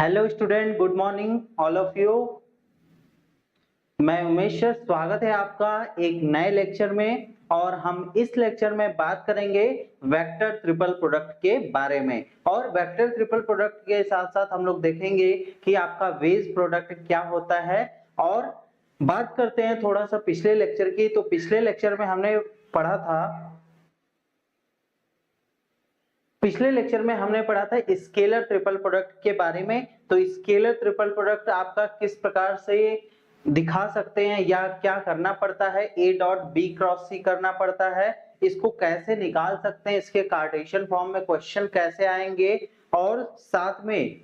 Hello student, good morning all of you. मैं Umesh sir, स्वागत है आपका एक नए लेक्चर में। और हम इस लेक्चर में बात करेंगे वेक्टर ट्रिपल प्रोडक्ट के बारे में। और वेक्टर ट्रिपल प्रोडक्ट के साथ साथ हम लोग देखेंगे कि आपका वेज प्रोडक्ट क्या होता है। और बात करते हैं थोड़ा सा पिछले लेक्चर की। तो पिछले लेक्चर में हमने पढ़ा था स्केलर ट्रिपल प्रोडक्ट के बारे में। तो स्केलर ट्रिपल प्रोडक्ट आपका किस प्रकार से दिखा सकते हैं या क्या करना पड़ता है, ए डॉट बी क्रॉस सी करना पड़ता है, इसको कैसे निकाल सकते हैं, इसके कार्टेशियन फॉर्म में क्वेश्चन कैसे आएंगे, और साथ में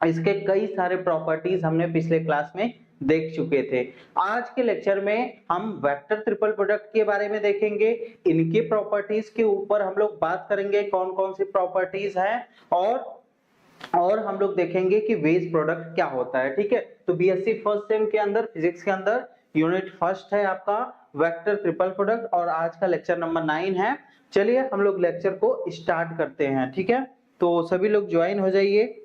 इसके कई सारे प्रॉपर्टीज हमने पिछले क्लास में देख चुके थे। आज के लेक्चर में हम वेक्टर ट्रिपल प्रोडक्ट के बारे में देखेंगे। इनके प्रॉपर्टीज के ऊपर हम लोग बात करेंगे कौन कौन सी प्रॉपर्टीज हैं, और हम लोग देखेंगे कि वेज प्रोडक्ट क्या होता है। ठीक है, तो बीएससी फर्स्ट सेम के अंदर फिजिक्स के अंदर यूनिट फर्स्ट है आपका वेक्टर ट्रिपल प्रोडक्ट, और आज का लेक्चर नंबर 9 है। चलिए हम लोग लेक्चर को स्टार्ट करते हैं। ठीक है, तो सभी लोग ज्वाइन हो जाइए।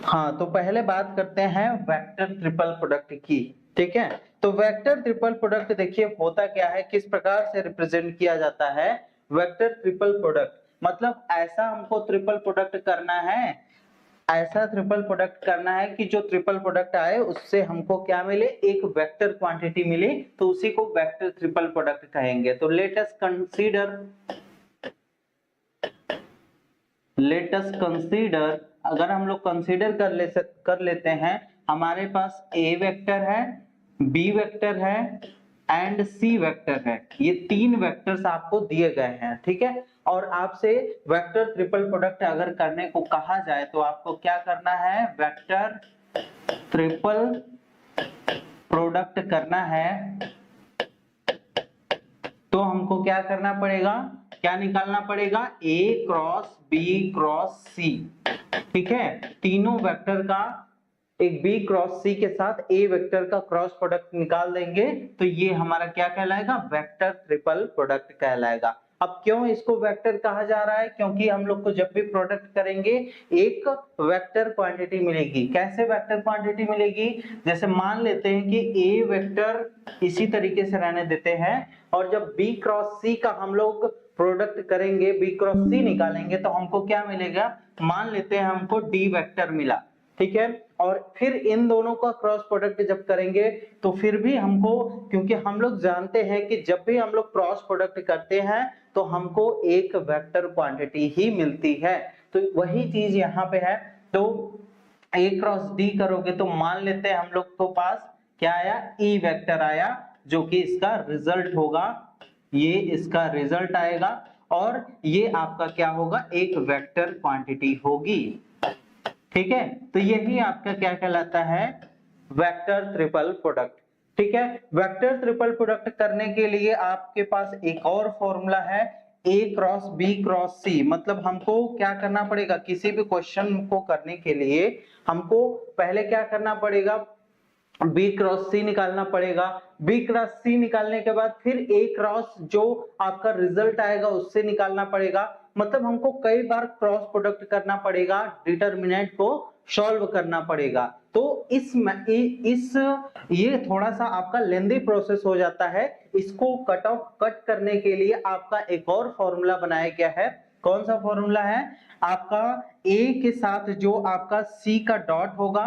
हाँ, तो पहले बात करते हैं वेक्टर ट्रिपल प्रोडक्ट की। ठीक है, तो वेक्टर ट्रिपल प्रोडक्ट देखिए होता क्या है, किस प्रकार से रिप्रेजेंट किया जाता है। वेक्टर ट्रिपल प्रोडक्ट मतलब ऐसा हमको ट्रिपल प्रोडक्ट करना है, ऐसा ट्रिपल प्रोडक्ट करना है कि जो ट्रिपल प्रोडक्ट आए उससे हमको क्या मिले, एक वेक्टर क्वांटिटी मिले, तो उसी को वेक्टर ट्रिपल प्रोडक्ट कहेंगे। तो लेट अस कंसीडर, अगर हम लोग कंसीडर कर लेते हैं, हमारे पास ए वेक्टर है, बी वेक्टर है एंड सी वेक्टर है। ये तीन वेक्टर्स आपको दिए गए हैं। ठीक है, और आपसे वेक्टर ट्रिपल प्रोडक्ट अगर करने को कहा जाए तो आपको क्या करना है, वेक्टर ट्रिपल प्रोडक्ट करना है तो हमको क्या करना पड़ेगा, क्या निकालना पड़ेगा, A cross B cross C। ठीक है, तीनों वेक्टर का एक B क्रॉस C के साथ A वेक्टर का क्रॉस प्रोडक्ट निकाल देंगे तो ये हमारा क्या कहलाएगा, वेक्टर ट्रिपल प्रोडक्ट कहलाएगा। अब क्यों इसको वेक्टर कहा जा रहा है, क्योंकि हम लोग को जब भी प्रोडक्ट करेंगे एक वेक्टर क्वांटिटी मिलेगी। कैसे वेक्टर क्वांटिटी मिलेगी, जैसे मान लेते हैं कि A वेक्टर इसी तरीके से रहने देते हैं, और जब B क्रॉस C का हम लोग प्रोडक्ट करेंगे, B क्रॉस C निकालेंगे तो हमको क्या मिलेगा, मान लेते हैं हमको D वेक्टर मिला। ठीक है, और फिर इन दोनों का क्रॉस प्रोडक्ट जब करेंगे तो फिर भी हमको, क्योंकि हम लोग जानते हैं कि जब भी हम लोग क्रॉस प्रोडक्ट करते हैं तो हमको एक वेक्टर क्वांटिटी ही मिलती है। तो वही चीज यहाँ पे है। तो A क्रॉस D करोगे तो मान लेते हैं हम लोग को पास क्या आया, E वेक्टर आया, जो कि इसका रिजल्ट होगा, ये इसका रिजल्ट आएगा, और ये आपका क्या होगा, एक वेक्टर क्वांटिटी होगी। ठीक है, तो यही आपका क्या कहलाता है, वेक्टर ट्रिपल प्रोडक्ट। ठीक है, वेक्टर ट्रिपल प्रोडक्ट करने के लिए आपके पास एक और फॉर्मूला है, A cross B cross C। मतलब हमको क्या करना पड़ेगा, किसी भी क्वेश्चन को करने के लिए हमको पहले क्या करना पड़ेगा, B क्रॉस C निकालना पड़ेगा। B क्रॉस C निकालने के बाद फिर A क्रॉस जो आपका रिजल्ट आएगा उससे निकालना पड़ेगा। मतलब हमको कई बार क्रॉस प्रोडक्ट करना पड़ेगा, डिटरमिनेंट को सॉल्व करना पड़ेगा। तो ये थोड़ा सा आपका लेंदी प्रोसेस हो जाता है। इसको कट करने के लिए आपका एक और फॉर्मूला बनाया गया है। कौन सा फॉर्मूला है, आपका A के साथ जो आपका C का डॉट होगा,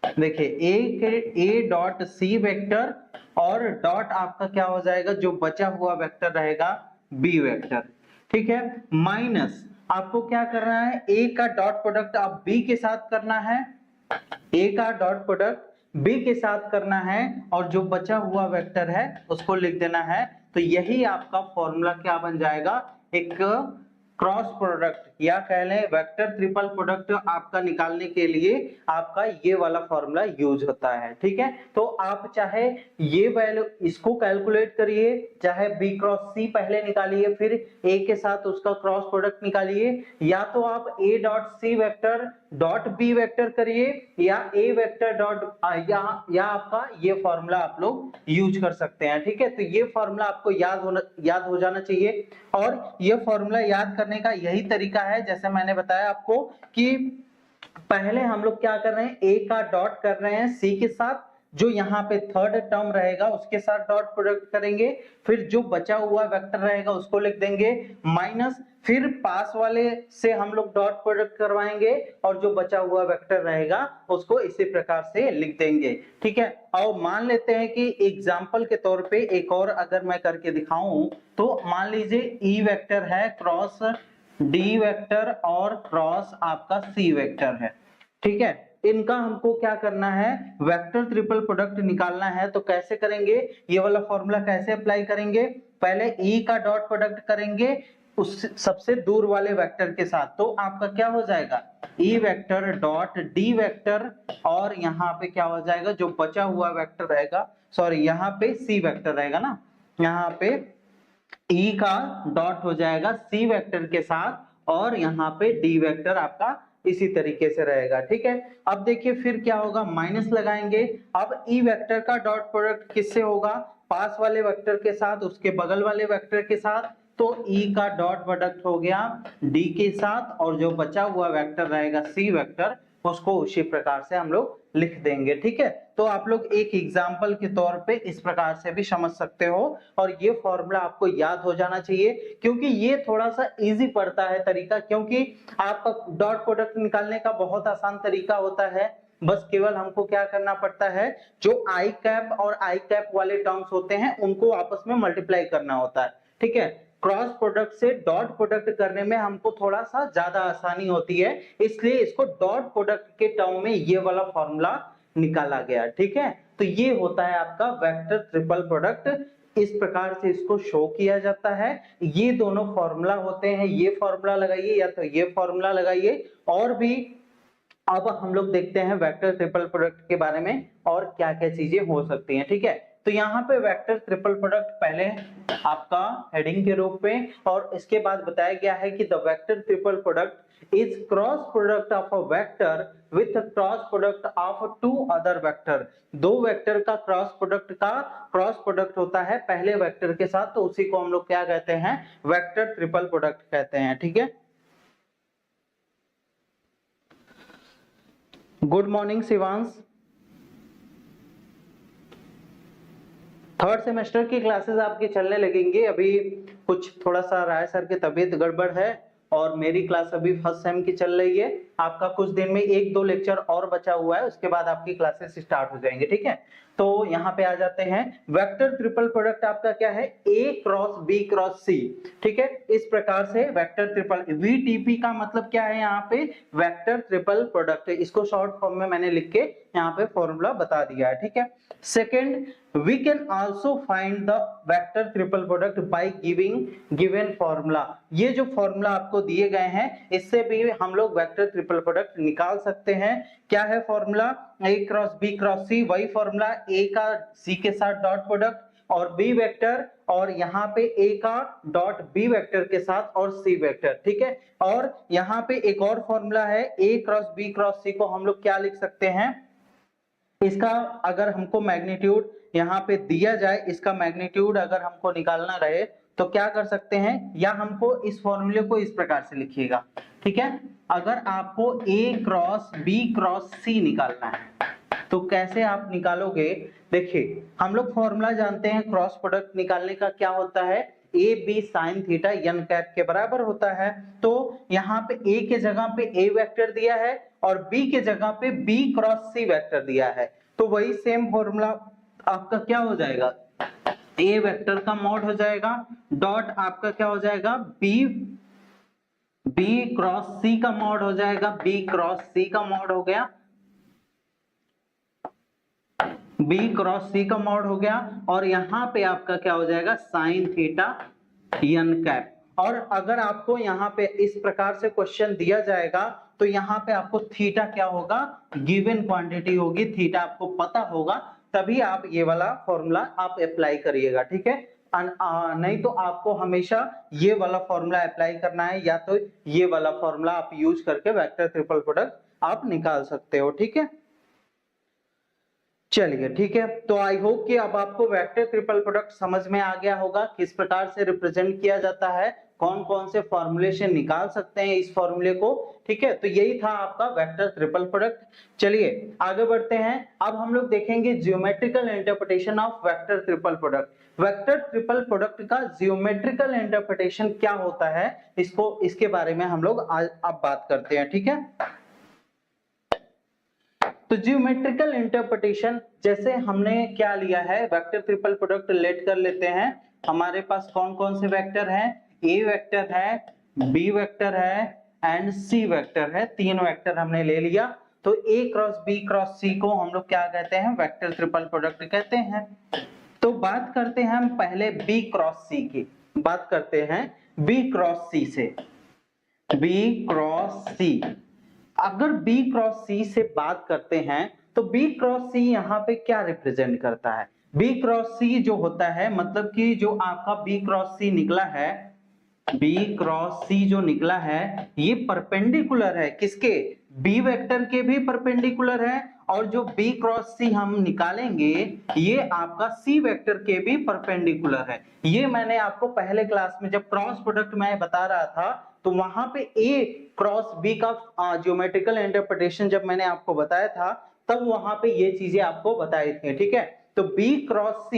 देखिए A डॉट C वेक्टर, और डॉट आपका क्या हो जाएगा, जो बचा हुआ वेक्टर रहेगा B वेक्टर। ठीक है, माइनस आपको क्या करना है, A का डॉट प्रोडक्ट अब B के साथ करना है, A का डॉट प्रोडक्ट B के साथ करना है, और जो बचा हुआ वेक्टर है उसको लिख देना है। तो यही आपका फॉर्मूला क्या बन जाएगा, एक क्रॉस प्रोडक्ट या कह लें वेक्टर ट्रिपल प्रोडक्ट आपका निकालने के लिए आपका ये वाला फॉर्मूला यूज होता है। ठीक है, तो आप चाहे ये वैल्यू इसको कैलकुलेट करिए, चाहे B क्रॉस C पहले निकालिए फिर A के साथ उसका क्रॉस प्रोडक्ट निकालिए, या तो आप A dot C vector dot B vector करिए या ए वेक्टर डॉट या आपका ये फॉर्मूला आप लोग यूज कर सकते हैं। ठीक है, तो ये फॉर्मूला आपको याद हो जाना चाहिए। और ये फॉर्मूला याद करने का यही तरीका है, जैसे मैंने बताया आपको कि पहले हम लोग क्या कर रहे हैं, ए का डॉट कर रहे हैं सी के साथ, जो यहाँ पे थर्ड टर्म रहेगा उसके साथ डॉट प्रोडक्ट करेंगे, फिर जो बचा हुआ वेक्टर रहेगा उसको लिख देंगे माइनस, फिर पास वाले से हम लोग डॉट प्रोडक्ट करवाएंगे और जो बचा हुआ वेक्टर रहेगा उसको इसी प्रकार से लिख देंगे। ठीक है, और मान लेते हैं कि एग्जाम्पल के तौर पे एक और अगर मैं करके दिखाऊं, तो मान लीजिए ई वेक्टर है क्रॉस डी वेक्टर और क्रॉस आपका सी वेक्टर है। ठीक है, इनका हमको क्या करना है, वेक्टर ट्रिपल प्रोडक्ट निकालना है। तो कैसे करेंगे, ये वाला फॉर्मूला कैसे अप्लाई करेंगे, पहले ई का डॉट प्रोडक्ट करेंगे उस सबसे दूर वाले वेक्टर के साथ, तो आपका क्या हो जाएगा, E vector dot D vector, और यहाँ पे क्या हो जाएगा, जो बचा हुआ वेक्टर रहेगा, सॉरी यहाँ पे सी वेक्टर रहेगा ना, यहाँ पे ई का डॉट हो जाएगा सी वेक्टर के साथ, और यहाँ पे डी वेक्टर आपका इसी तरीके से रहेगा। ठीक है, अब देखिए फिर क्या होगा, माइनस लगाएंगे। अब ई वेक्टर का डॉट प्रोडक्ट किससे होगा, पास वाले वेक्टर के साथ, उसके बगल वाले वेक्टर के साथ, तो ई का डॉट प्रोडक्ट हो गया डी के साथ, और जो बचा हुआ वेक्टर रहेगा सी वेक्टर, उसको उसी प्रकार से हम लोग लिख देंगे। ठीक है, तो आप लोग एक एग्जाम्पल के तौर पे इस प्रकार से भी समझ सकते हो, और ये फॉर्मूला आपको याद हो जाना चाहिए, क्योंकि ये थोड़ा सा इजी पड़ता है तरीका, क्योंकि आपका डॉट प्रोडक्ट निकालने का बहुत आसान तरीका होता है, बस केवल हमको क्या करना पड़ता है, जो आई कैप और आई कैप वाले टर्म्स होते हैं उनको आपस में मल्टीप्लाई करना होता है। ठीक है, क्रॉस प्रोडक्ट से डॉट प्रोडक्ट करने में हमको थोड़ा सा ज्यादा आसानी होती है, इसलिए इसको डॉट प्रोडक्ट के टर्म में ये वाला फॉर्मूला निकाला गया। ठीक है, तो ये होता है आपका वेक्टर ट्रिपल प्रोडक्ट, इस प्रकार से इसको शो किया जाता है। ये दोनों फॉर्मूला होते हैं, ये फॉर्मूला लगाइए या तो ये फॉर्मूला लगाइए, और भी अब हम लोग देखते हैं वेक्टर ट्रिपल प्रोडक्ट के बारे में और क्या क्या चीजें हो सकती हैं। ठीक है, तो यहाँ पे वेक्टर ट्रिपल प्रोडक्ट पहले आपका हेडिंग के रूप में, और इसके बाद बताया गया है कि the vector triple product is cross product of a vector with cross product of two other vector. दो वेक्टर का क्रॉस प्रोडक्ट होता है पहले वेक्टर के साथ, तो उसी को हम लोग क्या कहते हैं, वेक्टर ट्रिपल प्रोडक्ट कहते हैं। ठीक है, good morning Shivansh. Third semester की क्लासेस आपकी चलने लगेंगी, अभी कुछ थोड़ा सा राय सर की तबीयत गड़बड़ है और मेरी क्लास अभी फर्स्ट सेम की चल रही है। आपका कुछ दिन में 1-2 लेक्चर और बचा हुआ है, उसके बाद आपकी क्लासेस स्टार्ट हो जाएंगे। ठीक है, तो यहाँ पे आ जाते हैं, वेक्टर ट्रिपल प्रोडक्ट आपका क्या है, ए क्रॉस बी क्रॉस सी। ठीक है, इस प्रकार से वेक्टर ट्रिपल, वीटीपी का मतलब क्या है, यहाँ पे वेक्टर ट्रिपल प्रोडक्ट, इसको शॉर्ट फॉर्म में मैंने लिख के यहाँ पे फॉर्मूला बता दिया है। ठीक है, second, we can also find the vector triple product by giving given formula। ये जो फॉर्मूला आपको दिए गए हैं, इससे भी हम लोग वेक्टर ट्रिपल प्रोडक्ट निकाल सकते हैं। क्या है formula, a cross b cross c, वही फॉर्मूला a का c के साथ डॉट प्रोडक्ट और b वेक्टर, और यहाँ पे a का डॉट b वेक्टर के साथ और c वेक्टर। ठीक है, और यहाँ पे एक और फॉर्मूला है, a cross b cross c को हम लोग क्या लिख सकते हैं, इसका अगर हमको मैग्नीट्यूड यहाँ पे दिया जाए, इसका मैग्नीट्यूड अगर हमको निकालना रहे तो क्या कर सकते हैं, या हमको इस फॉर्मूले को इस प्रकार से लिखिएगा। ठीक है, अगर आपको a cross b cross c निकालना है तो कैसे आप निकालोगे, देखिए हम लोग फॉर्मूला जानते हैं, क्रॉस प्रोडक्ट निकालने का क्या होता है, A B sine theta n cap के बराबर होता है। तो यहाँ पे a के जगह पे a वेक्टर दिया है और b के जगह पे b क्रॉस c वेक्टर दिया है, तो वही सेम फॉर्मूला आपका क्या हो जाएगा, a वेक्टर का मॉड हो जाएगा, डॉट आपका क्या हो जाएगा, b क्रॉस c का मॉड हो जाएगा, b क्रॉस c का मॉड हो गया, b क्रॉस c का मॉड हो गया, और यहाँ पे आपका क्या हो जाएगा, साइन थीटा n कैप। और अगर आपको यहाँ पे इस प्रकार से क्वेश्चन दिया जाएगा तो यहाँ पे आपको थीटा क्या होगा, गिवन क्वांटिटी होगी, थीटा आपको पता होगा, तभी आप ये वाला फॉर्मूला आप अप्लाई करिएगा। ठीक है, नहीं तो आपको हमेशा ये वाला फॉर्मूला अप्लाई करना है, या तो ये वाला फॉर्मूला आप यूज करके वेक्टर ट्रिपल प्रोडक्ट आप निकाल सकते हो। ठीक है, चलिए ठीक है। तो आई होप कि अब आपको वेक्टर ट्रिपल प्रोडक्ट समझ में आ गया होगा, किस प्रकार से रिप्रेजेंट किया जाता है, कौन कौन से फॉर्मूलेशन निकाल सकते हैं इस फॉर्मूले को। ठीक है, तो यही था आपका वेक्टर ट्रिपल प्रोडक्ट। चलिए आगे बढ़ते हैं। अब हम लोग देखेंगे geometrical interpretation of vector triple product. Vector triple product का ज्योमेट्रिकल इंटरप्रिटेशन क्या होता है, इसके बारे में हम लोग आज अब बात करते हैं। ठीक है, तो ज्योमेट्रिकल इंटरप्रिटेशन, जैसे हमने क्या लिया है, वेक्टर ट्रिपल प्रोडक्ट रिलेट कर लेते हैं। हमारे पास कौन कौन से वेक्टर हैं, ए वेक्टर है, बी वेक्टर है एंड सी वेक्टर है। तीन वेक्टर हमने ले लिया। तो ए क्रॉस बी क्रॉस सी को हम लोग क्या कहते हैं, वेक्टर ट्रिपल प्रोडक्ट कहते हैं। तो बात करते हैं हम पहले बी क्रॉस सी की, बात करते हैं बी क्रॉस सी से। बी क्रॉस सी, अगर B क्रॉस C से बात करते हैं तो B क्रॉस C यहाँ पे क्या रिप्रेजेंट करता है। B क्रॉस C जो होता है, मतलब कि जो आपका B क्रॉस C निकला है, B क्रॉस C जो निकला है ये परपेंडिकुलर है किसके, B वेक्टर के भी परपेंडिकुलर है, और जो B क्रॉस C हम निकालेंगे ये आपका C वेक्टर के भी परपेंडिकुलर है। ये मैंने आपको पहले क्लास में जब क्रॉस प्रोडक्ट मैं बता रहा था तो वहां पे A क्रॉस B का ज्योमेट्रिकल इंटरप्रिटेशन जब मैंने आपको बताया था तब वहां पे ये चीजें आपको बताई थी। ठीक है, तो B क्रॉस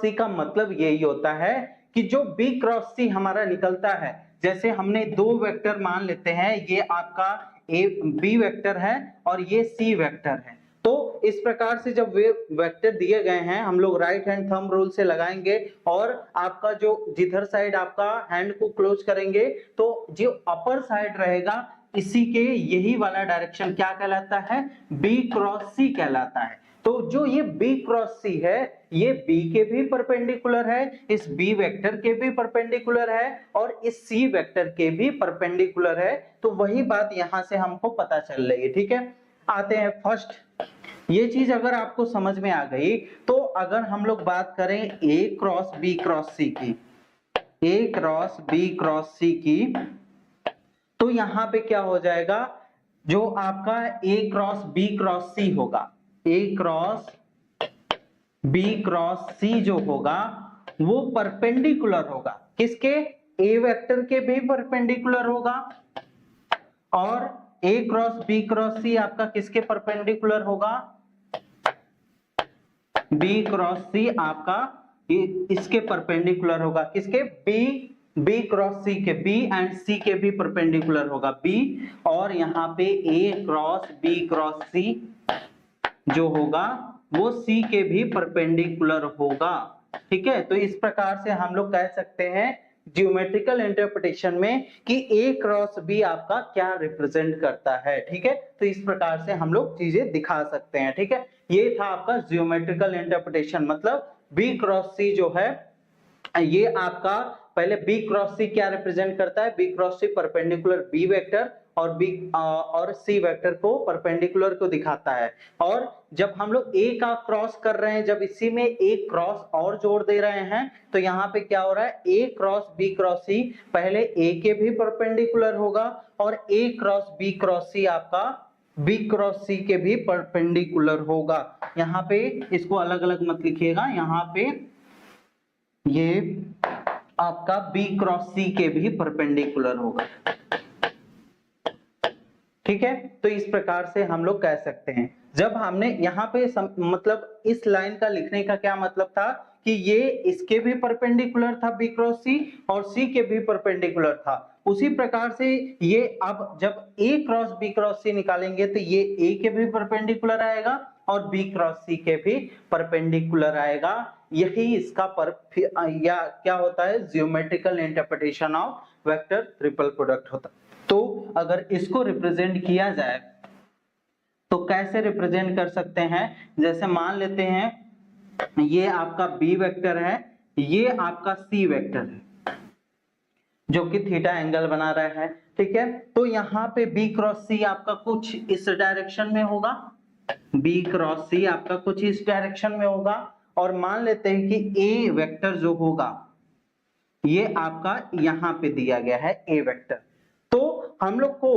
C का मतलब यही होता है कि जो B क्रॉस C हमारा निकलता है, जैसे हमने दो वेक्टर मान लेते हैं, ये आपका B वेक्टर है और ये C वेक्टर है। तो इस प्रकार से जब वे वेक्टर दिए गए हैं हम लोग राइट हैंड थंब रूल से लगाएंगे और आपका जो जिधर साइड आपका हैंड को क्लोज करेंगे तो जो अपर साइड रहेगा इसी के यही वाला डायरेक्शन क्या कहलाता है, B क्रॉस C कहलाता है। तो जो ये B क्रॉस C है ये B के भी परपेंडिकुलर है, इस B वेक्टर के भी परपेंडिकुलर है और इस C वेक्टर के भी परपेंडिकुलर है। तो वही बात यहां से हमको पता चल रही है। ठीक है, आते हैं फर्स्ट, ये चीज अगर आपको समझ में आ गई तो अगर हम लोग बात करें A cross B cross C की, A cross B cross C की, तो यहां पे क्या हो जाएगा, जो आपका A cross B cross C होगा, A cross B cross C जो होगा वो परपेंडिकुलर होगा किसके, A वेक्टर के भी परपेंडिकुलर होगा, और A cross B cross C आपका किसके परपेंडिकुलर होगा, B क्रॉस C आपका इसके परपेंडिकुलर होगा, किसके, B क्रॉस C के, B एंड C के भी परपेंडिकुलर होगा B, और यहाँ पे A cross B cross C जो होगा वो C के भी परपेंडिकुलर होगा। ठीक है, तो इस प्रकार से हम लोग कह सकते हैं ज्योमेट्रिकल इंटरप्रिटेशन में कि A क्रॉस B आपका क्या रिप्रेजेंट करता है। ठीक है, तो इस प्रकार से हम लोग चीजें दिखा सकते हैं। ठीक है, ये था आपका ज्योमेट्रिकल इंटरप्रिटेशन, मतलब B क्रॉस C जो है ये आपका पहले B क्रॉस C क्या रिप्रेजेंट करता है, B cross C perpendicular B vector और B और C वेक्टर को परपेंडिकुलर को दिखाता है। और जब हम लोग A का क्रॉस कर रहे हैं, जब इसी में एक क्रॉस और जोड़ दे रहे हैं तो यहाँ पे क्या हो रहा है, A cross B cross C पहले A के भी परपेंडिकुलर होगा और A cross B cross C आपका B क्रॉस C के भी परपेंडिकुलर होगा। यहाँ पे इसको अलग अलग मत लिखिएगा, यहाँ पे ये आपका B क्रॉस C के भी परपेंडिकुलर होगा। ठीक है, तो इस प्रकार से हम लोग कह सकते हैं। जब हमने यहाँ पे मतलब इस लाइन का लिखने का क्या मतलब था कि ये इसके भी परपेंडिकुलर था B क्रॉस C और C के भी परपेंडिकुलर था, उसी प्रकार से ये अब जब A cross B cross C निकालेंगे तो ये A के भी परपेंडिकुलर आएगा और B क्रॉस C के भी परपेंडिकुलर आएगा। यही इसका या क्या होता है, geometrical interpretation of vector triple product होता है। तो अगर इसको रिप्रेजेंट किया जाए तो कैसे रिप्रेजेंट कर सकते हैं, जैसे मान लेते हैं ये आपका B वेक्टर है, ये आपका C वेक्टर है जो कि थीटा एंगल बना रहा है। ठीक है, तो यहाँ पे B क्रॉस C आपका कुछ इस डायरेक्शन में होगा, B क्रॉस C आपका कुछ इस डायरेक्शन में होगा, और मान लेते हैं कि A वेक्टर जो होगा ये आपका यहाँ पे दिया गया है A वेक्टर। तो हम लोग को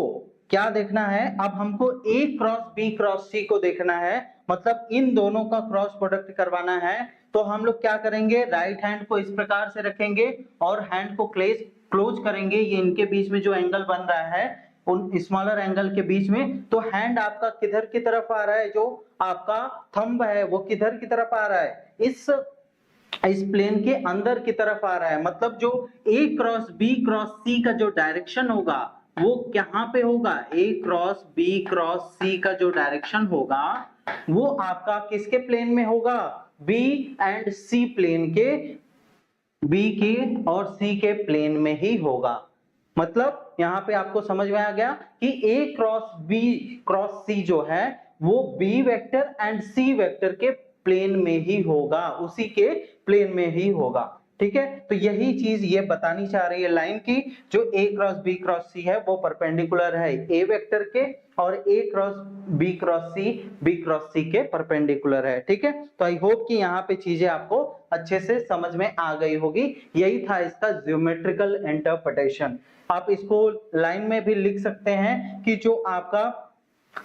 क्या देखना है, अब हमको A cross B cross C को देखना है, मतलब इन दोनों का क्रॉस प्रोडक्ट करवाना है। तो हम लोग क्या करेंगे, राइट हैंड को इस प्रकार से रखेंगे और हैंड को क्लोज करेंगे, ये इनके बीच में जो एंगल बन रहा है उन स्मॉलर एंगल के बीच में। तो हैंड आपका किधर की तरफ आ रहा है, जो आपका थंब है वो किधर की तरफ आ रहा है, इस प्लेन के अंदर की तरफ आ रहा है। मतलब जो A cross B cross C का जो डायरेक्शन होगा वो कहां पे होगा, A cross B cross C का जो डायरेक्शन होगा वो आपका किसके प्लेन में होगा, B एंड C प्लेन के, B के और C के प्लेन में ही होगा। मतलब यहां पे आपको समझ में आ गया कि A cross B cross C जो है वो B vector and C vector के प्लेन में ही होगा, उसी के प्लेन में ही होगा। ठीक है, तो यही चीज ये बतानी चाह रही है लाइन की, जो A cross B cross C है वो परपेंडिकुलर है A वेक्टर के, और A cross B cross C B cross C के परपेंडिकुलर है। ठीक है, तो आई होप कि यहाँ पे चीजें आपको अच्छे से समझ में आ गई होगी। यही था इसका ज्योमेट्रिकल इंटरप्रिटेशन। आप इसको लाइन में भी लिख सकते हैं कि जो आपका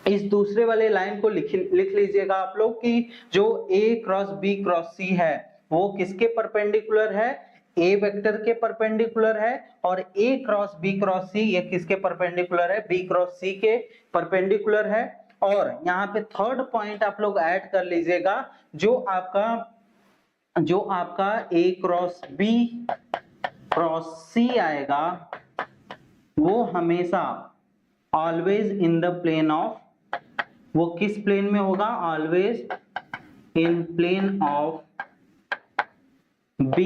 इस दूसरे वाले लाइन को लिख लीजिएगा आप लोग कि जो A cross B cross C है वो किसके परपेंडिकुलर है, A वेक्टर के परपेंडिकुलर है, और A cross B cross C ये किसके परपेंडिकुलर है, B क्रॉस C के परपेंडिकुलर है। और यहाँ पे थर्ड पॉइंट आप लोग ऐड कर लीजिएगा, जो आपका A cross B cross C आएगा वो हमेशा always in the plane of, वो किस प्लेन में होगा, always in plane of B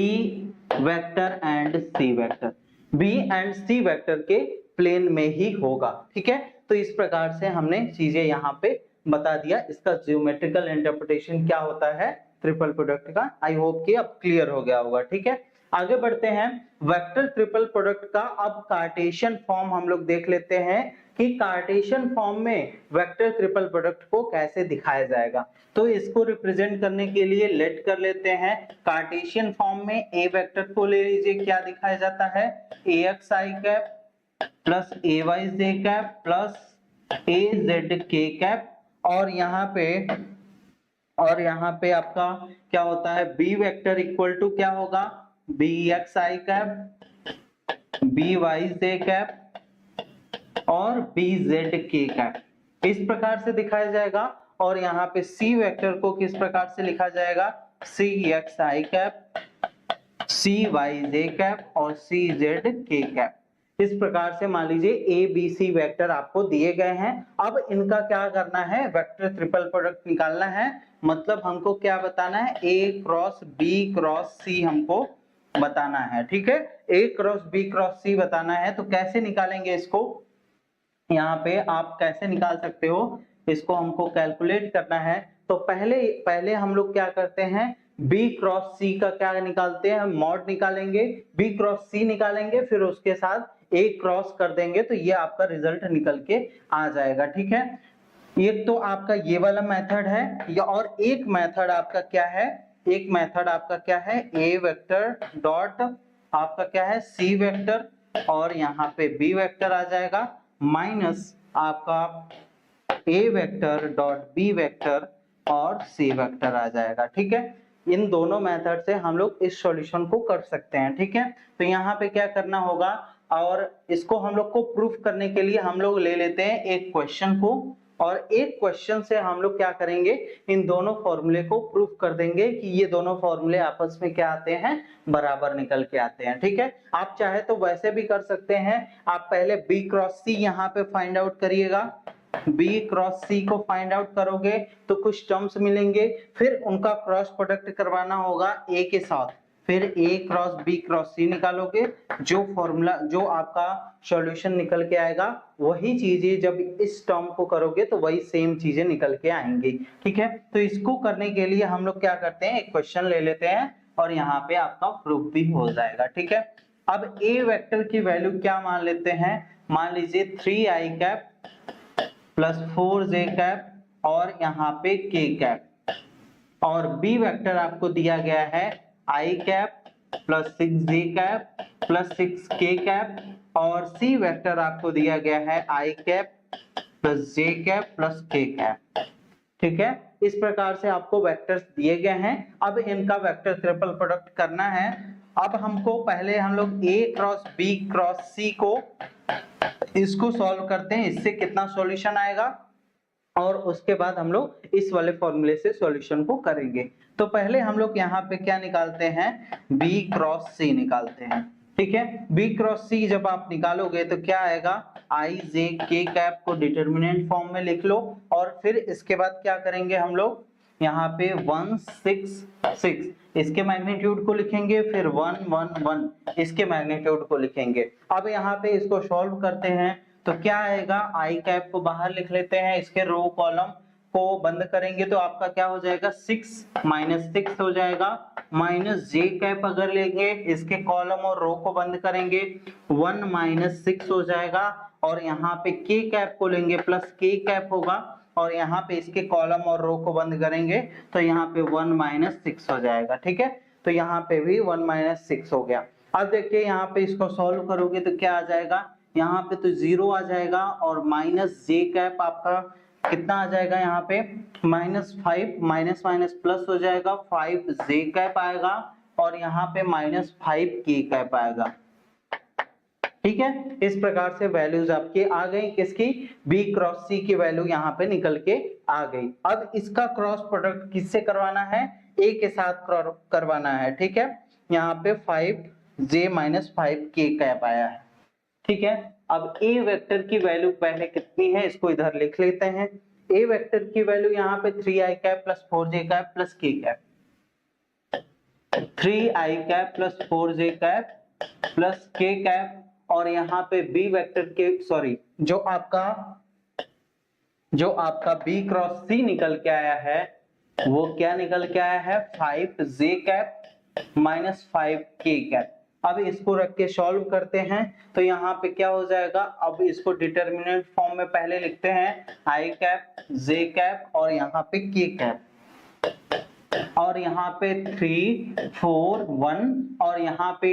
vector and C vector, B and C vector के प्लेन में ही होगा। ठीक है, तो इस प्रकार से हमने चीजें यहाँ पे बता दिया, इसका ज्योमेट्रिकल इंटरप्रिटेशन क्या होता है ट्रिपल प्रोडक्ट का। आई होप कि अब क्लियर हो गया होगा। ठीक है, आगे बढ़ते हैं। वेक्टर ट्रिपल प्रोडक्ट का अब कार्टेशियन फॉर्म हम लोग देख लेते हैं कि कार्टेशियन फॉर्म में वेक्टर ट्रिपल प्रोडक्ट को कैसे दिखाया जाएगा। तो इसको रिप्रेजेंट करने के लिए लेट कर लेते हैं कार्टेशियन फॉर्म में ए वेक्टर को ले लीजिए, क्या दिखाया जाता है, ax i cap plus ay j cap plus az k cap, और यहाँ पे आपका क्या होता है, बी वेक्टर इक्वल टू क्या होगा, bx i cap by j cap और bz k कैप, इस प्रकार से दिखाया जाएगा। और यहाँ पे c वेक्टर को किस प्रकार से लिखा जाएगा, cx i cap cy j cap और cz k कैप। इस प्रकार से मान लीजिए ए बी सी वेक्टर आपको दिए गए हैं। अब इनका क्या करना है, वेक्टर ट्रिपल प्रोडक्ट निकालना है। मतलब हमको क्या बताना है, ए क्रॉस बी क्रॉस सी हमको बताना है। ठीक है, ए क्रॉस बी क्रॉस सी बताना है, तो कैसे निकालेंगे इसको, यहाँ पे आप कैसे निकाल सकते हो, इसको हमको कैलकुलेट करना है। तो पहले हम लोग क्या करते हैं, B क्रॉस C का क्या निकालते हैं, मॉड निकालेंगे, B क्रॉस C निकालेंगे, फिर उसके साथ A क्रॉस कर देंगे, तो ये आपका रिजल्ट निकल के आ जाएगा। ठीक है, ये तो आपका ये वाला मेथड है, या और एक मेथड आपका क्या है, एक मेथड आपका क्या है, A वेक्टर डॉट आपका क्या है C वेक्टर, और यहाँ पे B वेक्टर आ जाएगा, माइनस आपका A vector dot B vector और C वेक्टर आ जाएगा। ठीक है, इन दोनों मेथड से हम लोग इस सॉल्यूशन को कर सकते हैं। ठीक है, तो यहाँ पे क्या करना होगा, और इसको हम लोग को प्रूफ करने के लिए हम लोग ले लेते हैं एक क्वेश्चन को, और एक क्वेश्चन से हम लोग क्या करेंगे, इन दोनों फॉर्मूले को प्रूफ कर देंगे कि ये दोनों फॉर्मूले आपस में क्या आते हैं, बराबर निकल के आते हैं। ठीक है, आप चाहे तो वैसे भी कर सकते हैं, आप पहले B क्रॉस C यहाँ पे फाइंड आउट करिएगा, B क्रॉस C को फाइंड आउट करोगे तो कुछ टर्म्स मिलेंगे, फिर उनका क्रॉस प्रोडक्ट करवाना होगा A के साथ, फिर A cross B cross C निकालोगे, जो फॉर्मूला जो आपका सॉल्यूशन निकल के आएगा वही चीजें जब इस टर्म को करोगे तो वही सेम चीजें निकल के आएंगी। ठीक है, तो इसको करने के लिए हम लोग क्या करते हैं, एक क्वेश्चन ले लेते हैं और यहाँ पे आपका प्रूफ भी हो जाएगा। ठीक है, अब A वेक्टर की वैल्यू क्या मान लेते हैं, मान लीजिए 3i cap plus 4j cap और यहाँ पे k कैप, और B वेक्टर आपको दिया गया है i cap plus 6j cap plus 6k cap, और C वेक्टर आपको दिया गया है i cap plus J cap plus k cap. ठीक है, इस प्रकार से आपको वेक्टर्स दिए गए हैं। अब इनका वेक्टर ट्रिपल प्रोडक्ट करना है। अब हमको पहले हम लोग ए क्रॉस बी क्रॉस सी को इसको सॉल्व करते हैं, इससे कितना सॉल्यूशन आएगा, और उसके बाद हम लोग इस वाले फॉर्मूले से सॉल्यूशन को करेंगे। तो पहले हम लोग यहाँ पे क्या निकालते हैं, बी क्रॉस सी निकालते हैं। ठीक है, बी क्रॉस सी जब आप निकालोगे तो क्या आएगा, आई जे के कैप को डिटर्मिनेंट फॉर्म में लिख लो, और फिर इसके बाद क्या करेंगे हम लोग, यहाँ पे 1 6 6 इसके मैग्नीट्यूड को लिखेंगे, फिर 1 1 1 इसके मैग्नीट्यूड को लिखेंगे। अब यहाँ पे इसको सॉल्व करते हैं तो क्या आएगा, आई कैप को बाहर लिख लेते हैं, इसके रो कॉलम को बंद करेंगे तो आपका क्या हो जाएगा, 6 -6 हो जाएगा, माइनस जे कैप अगर लेंगे इसके कॉलम और रो को बंद करेंगे 1 - 6 हो जाएगा, और यहाँ पे के कैप को लेंगे प्लस के कैप होगा, और यहाँ पे इसके कॉलम और रो को बंद करेंगे तो यहाँ पे 1 - 6 हो जाएगा। ठीक है, तो यहाँ पे भी 1 - 6 हो गया। अब देखिए यहाँ पे इसको सॉल्व करोगे तो क्या आ जाएगा, यहाँ पे तो 0 आ जाएगा, और माइनस जे कैप आपका कितना आ जाएगा, यहाँ पे -5 माइनस माइनस प्लस हो जाएगा, 5 जे कैप आएगा, और यहाँ पे -5 के कैप आएगा। ठीक है, इस प्रकार से वैल्यूज आपकी आ गई, किसकी, बी क्रॉस सी की वैल्यू यहाँ पे निकल के आ गई। अब इसका क्रॉस प्रोडक्ट किससे करवाना है, ए के साथ करवाना है। ठीक है, यहाँ पे 5 जे - 5 के कैप आया है। ठीक है, अब ए वेक्टर की वैल्यू पहले कितनी है इसको इधर लिख लेते हैं। ए वेक्टर की वैल्यू यहाँ पे 3i cap plus 4j cap plus k cap, 3i cap plus 4j cap plus k cap, और यहाँ पे बी वेक्टर के सॉरी जो आपका बी क्रॉस सी निकल के आया है वो क्या निकल के आया है, 5j कैप माइनस 5 के कैप। अब इसको रख के सॉल्व करते हैं तो यहाँ पे क्या हो जाएगा, अब इसको डिटर्मिनेंट फॉर्म में पहले लिखते हैं, आई कैप जे कैप और यहाँ पे के कैप, और यहाँ पे 3 4 1, और यहाँ पे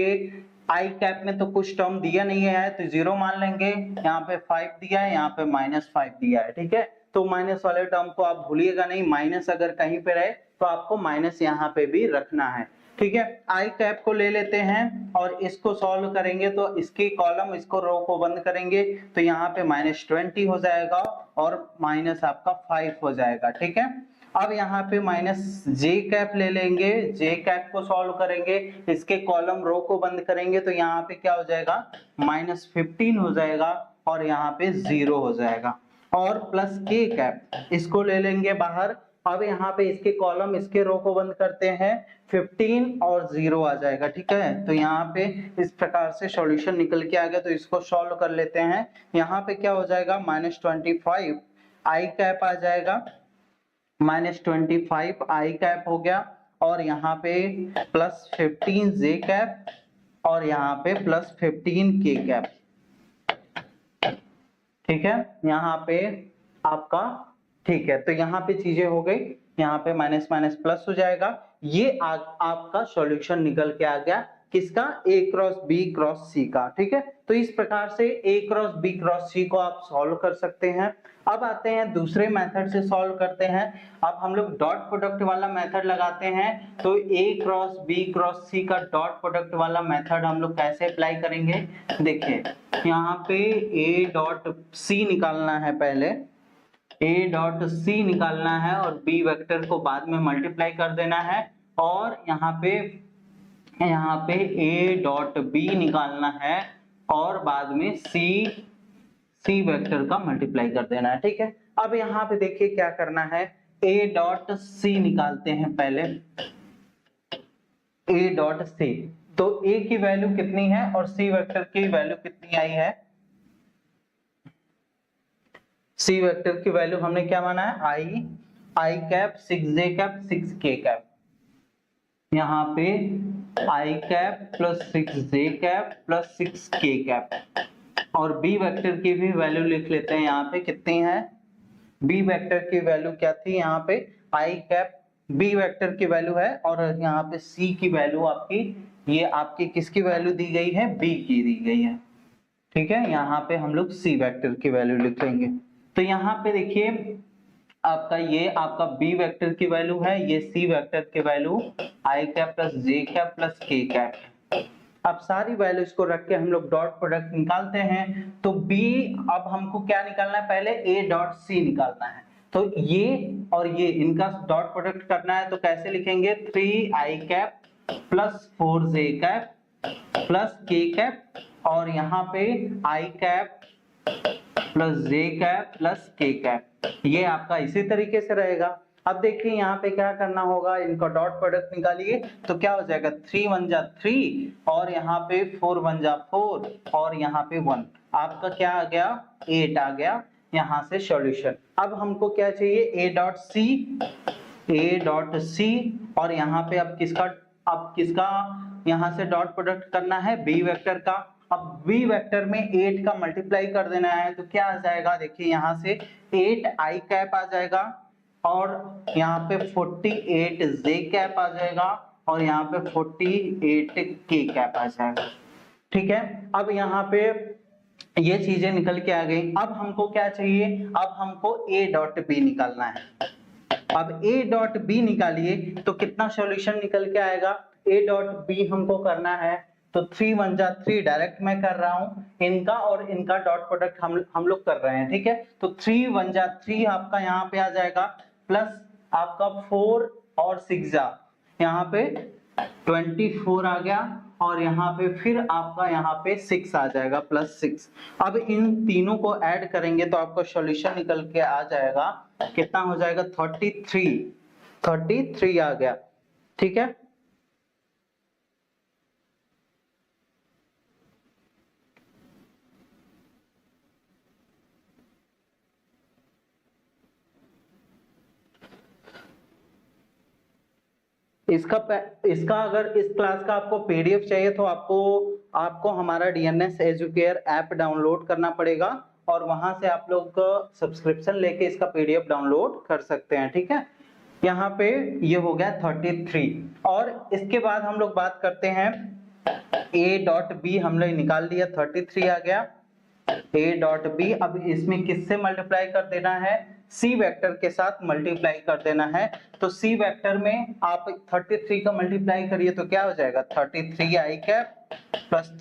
आई कैप में तो कुछ टर्म दिया नहीं है तो 0 मान लेंगे, यहाँ पे 5 दिया है, यहाँ पे -5 दिया है। ठीक है, तो माइनस वाले टर्म को आप भूलिएगा नहीं, माइनस अगर कहीं पे रहे तो आपको माइनस यहाँ पे भी रखना है। ठीक है, आई कैप को ले लेते हैं और इसको सॉल्व करेंगे तो इसकी कॉलम इसको रो को बंद करेंगे तो यहाँ पे -20 हो जाएगा और माइनस आपका 5 हो जाएगा। ठीक है, अब यहाँ पे माइनस जे कैप ले लेंगे, जे कैप को सॉल्व करेंगे, इसके कॉलम रो को बंद करेंगे तो यहाँ पे क्या हो जाएगा, -15 हो जाएगा और यहाँ पे 0 हो जाएगा, और प्लस के कैप इसको ले लेंगे बाहर। अब यहाँ पे इसके कॉलम इसके रो को बंद करते हैं, 15 और 0 आ जाएगा। ठीक है, तो यहाँ पे इस प्रकार से सॉल्यूशन निकल के आ गया, तो इसको सॉल्व कर लेते हैं। यहाँ पे क्या हो जाएगा, -25 आई कैप आ जाएगा, -25 आई कैप हो गया, और यहाँ पे +15 जे कैप, और यहाँ पे +15 के कैप। ठीक है, यहाँ पे आपका ठीक है, तो यहाँ पे चीजें हो गई, यहाँ पे माइनस माइनस प्लस हो जाएगा। ये आपका सॉल्यूशन निकल के आ गया, किसका, ए क्रॉस बी क्रॉस सी का। ठीक है, तो इस प्रकार से ए क्रॉस बी क्रॉस सी को आप सॉल्व कर सकते हैं। अब आते हैं दूसरे मेथड से सॉल्व करते हैं। अब हम लोग डॉट प्रोडक्ट वाला मेथड लगाते हैं, तो ए क्रॉस बी क्रॉस सी का डॉट प्रोडक्ट वाला मेथड हम लोग कैसे अप्लाई करेंगे, देखिए यहाँ पे ए डॉट सी निकालना है, पहले ए डॉट सी निकालना है और बी वेक्टर को बाद में मल्टीप्लाई कर देना है, और यहाँ पे ए डॉट बी निकालना है और बाद में सी वेक्टर का मल्टीप्लाई कर देना है। ठीक है, अब यहाँ पे देखिए क्या करना है, ए डॉट सी निकालते हैं पहले, ए डॉट सी, तो ए की वैल्यू कितनी है और सी वेक्टर की वैल्यू कितनी आई है, सी वेक्टर की वैल्यू हमने क्या माना है, आई cap 6j cap 6k cap, यहाँ पे i cap plus 6j cap plus 6k cap, और बी वेक्टर की भी वैल्यू लिख लेते हैं, यहाँ पे कितनी है, बी वेक्टर की वैल्यू क्या थी, यहाँ पे आई कैप बी वेक्टर की वैल्यू है, और यहाँ पे सी की वैल्यू आपकी, ये आपकी किसकी वैल्यू दी गई है, बी की दी गई है। ठीक है, यहाँ पे हम लोग सी वेक्टर की वैल्यू लिख लेंगे। तो यहाँ पे देखिए आपका ये आपका बी वेक्टर की वैल्यू है, ये सी वेक्टर की वैल्यू आई कैप प्लस जे कैप प्लस के कैप है। अब सारी वैल्यूज को रख के हम लोग डॉट प्रोडक्ट निकालते हैं। तो बी, अब हमको क्या निकालना है, पहले ए डॉट सी निकालना है। तो ये और ये इनका डॉट प्रोडक्ट करना है, तो कैसे लिखेंगे, 3 आई कैप प्लस 4 जे कैप प्लस के कैप, और यहाँ पे i cap plus J cap plus k cap, ये आपका इसी तरीके से रहेगा। अब देखिए यहाँ पे क्या करना होगा, इनका डॉट प्रोडक्ट निकालिए तो क्या हो जाएगा, 3 1 जा 3 और यहाँ पे 4 1 जा 4 और यहाँ पे 1, आपका क्या आ गया, 8 आ गया यहाँ से सॉल्यूशन। अब हमको क्या चाहिए, ए डॉट सी और यहाँ पे अब किसका यहाँ से डॉट प्रोडक्ट करना है, बी वेक्टर का। अब बी वेक्टर में 8 का मल्टीप्लाई कर देना है, तो क्या आ जाएगा, देखिए यहाँ से 8 आई कैप आ जाएगा और यहाँ पे 48 जे कैप आ जाएगा और यहाँ पे 48 के कैप आ जाएगा। ठीक है, अब यहाँ पे ये चीजें निकल के आ गई। अब हमको क्या चाहिए, अब हमको ए डॉट बी निकालना है। अब ए डॉट बी निकालिए तो कितना सॉल्यूशन निकल के आएगा, ए डॉट बी हमको करना है तो 3 1 जा 3 डायरेक्ट मैं कर रहा हूं, इनका और इनका डॉट प्रोडक्ट हम लोग कर रहे हैं। ठीक है, तो 3 1 जा 3 आपका यहाँ पे आ जाएगा प्लस आपका 4 और 6 जा यहाँ पे 24 आ गया और यहाँ पे फिर आपका यहाँ पे 6 आ जाएगा प्लस 6। अब इन तीनों को ऐड करेंगे तो आपको सॉल्यूशन निकल के आ जाएगा, कितना हो जाएगा, 33 आ गया। ठीक है, इसका अगर इस क्लास का आपको पीडीएफ चाहिए तो आपको हमारा डीएनएस एजुकेयर ऐप डाउनलोड करना पड़ेगा और वहां से आप लोग सब्सक्रिप्शन लेके इसका पीडीएफ डाउनलोड कर सकते हैं। ठीक है, यहाँ पे ये हो गया 33 और इसके बाद हम लोग बात करते हैं ए डॉट बी, हम लोग निकाल लिया 33 आ गया ए डॉट बी। अब इसमें किससे मल्टीप्लाई कर देना है, सी वेक्टर के साथ मल्टीप्लाई कर देना है। तो सी वेक्टर में आप 33 का मल्टीप्लाई करिए तो क्या हो जाएगा, 33 आई कैप प्लस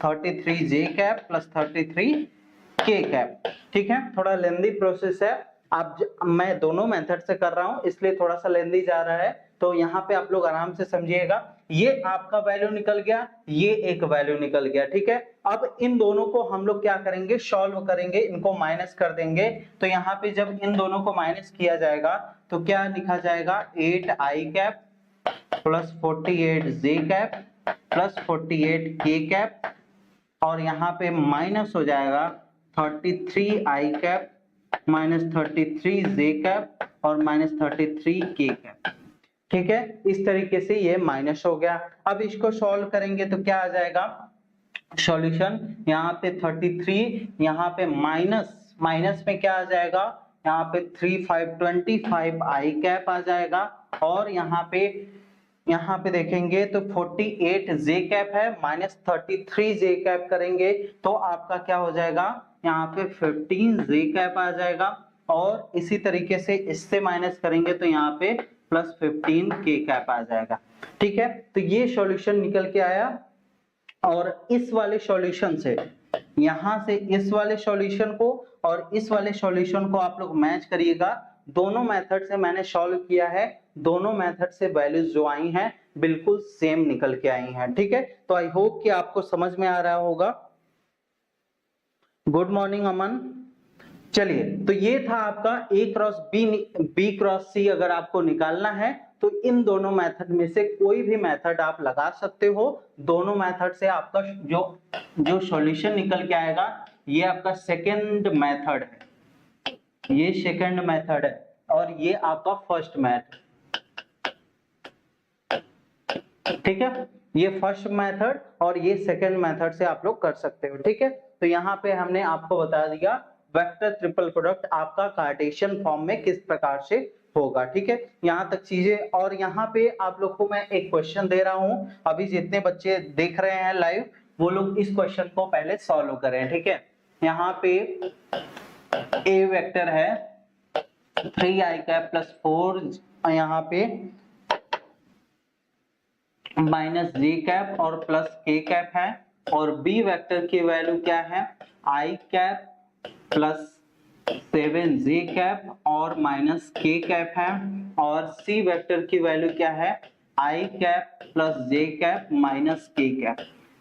33 जे कैप प्लस 33 के कैप। ठीक है, थोड़ा लेंदी प्रोसेस है, मैं दोनों मेथड से कर रहा हूं इसलिए थोड़ा सा लेंदी जा रहा है, तो यहाँ पे आप लोग आराम से समझिएगा। ये आपका वैल्यू निकल गया, ये एक वैल्यू निकल गया। ठीक है, अब इन दोनों को हम लोग क्या करेंगे, सॉल्व करेंगे, इनको माइनस कर देंगे। तो यहाँ पे जब इन दोनों को माइनस किया जाएगा तो क्या लिखा जाएगा, 8 आई कैप प्लस 48 जे कैप प्लस 48 के कैप और यहाँ पे माइनस हो जाएगा 33 आई कैप माइनस 33 जे कैप और माइनस 33 के कैप। ठीक है, इस तरीके से ये माइनस हो गया। अब इसको सॉल्व करेंगे तो क्या आ जाएगा सॉल्यूशन, यहाँ पे 33, यहाँ पे माइनस में क्या आ जाएगा, यहाँ पे 3 5 25 आई कैप आ जाएगा और यहाँ पे देखेंगे तो 48 जे कैप है माइनस 33 जे कैप करेंगे तो आपका क्या हो जाएगा, यहाँ पे 15 जे कैप आ जाएगा और इसी तरीके से इससे माइनस करेंगे तो यहाँ पे प्लस 15 के कैप आ जाएगा। ठीक है, तो ये सॉल्यूशन निकल के आया और इस वाले सॉल्यूशन से यहां से इस वाले सॉल्यूशन को और इस वाले सॉल्यूशन को आप लोग मैच करिएगा। दोनों मेथड से मैंने सॉल्व किया है, दोनों मेथड से वैल्यूज जो आई हैं बिल्कुल सेम निकल के आई हैं। ठीक है, तो आई होप कि आपको समझ में आ रहा होगा। गुड मॉर्निंग अमन। चलिए, तो ये था आपका ए क्रॉस बी क्रॉस सी अगर आपको निकालना है तो इन दोनों मेथड में से कोई भी मेथड आप लगा सकते हो। दोनों मेथड से आपका जो सॉल्यूशन निकल के आएगा ये आपका सेकंड मेथड है, ये सेकंड मेथड है और ये आपका फर्स्ट मेथड। ठीक है, ये फर्स्ट मेथड और ये सेकंड मेथड से आप लोग कर सकते हो। ठीक है, तो यहाँ पे हमने आपको बता दिया वेक्टर ट्रिपल प्रोडक्ट आपका कार्टेशियन फॉर्म में किस प्रकार से होगा। ठीक है, यहाँ तक चीजें। और यहाँ पे आप लोग को मैं एक क्वेश्चन दे रहा हूँ, अभी जितने बच्चे देख रहे हैं लाइव वो लोग इस क्वेश्चन को पहले सॉल्व करें। ठीक है, यहाँ पे ए वेक्टर है 3i कैप प्लस 4 यहाँ पे माइनस जे कैप और प्लस के कैप है, और बी वेक्टर की वैल्यू क्या है आई कैप प्लस 7 जे कैप और माइनस के कैप है, और सी वेक्टर की वैल्यू क्या है आई कैप प्लस जे कैप माइनस के कैप।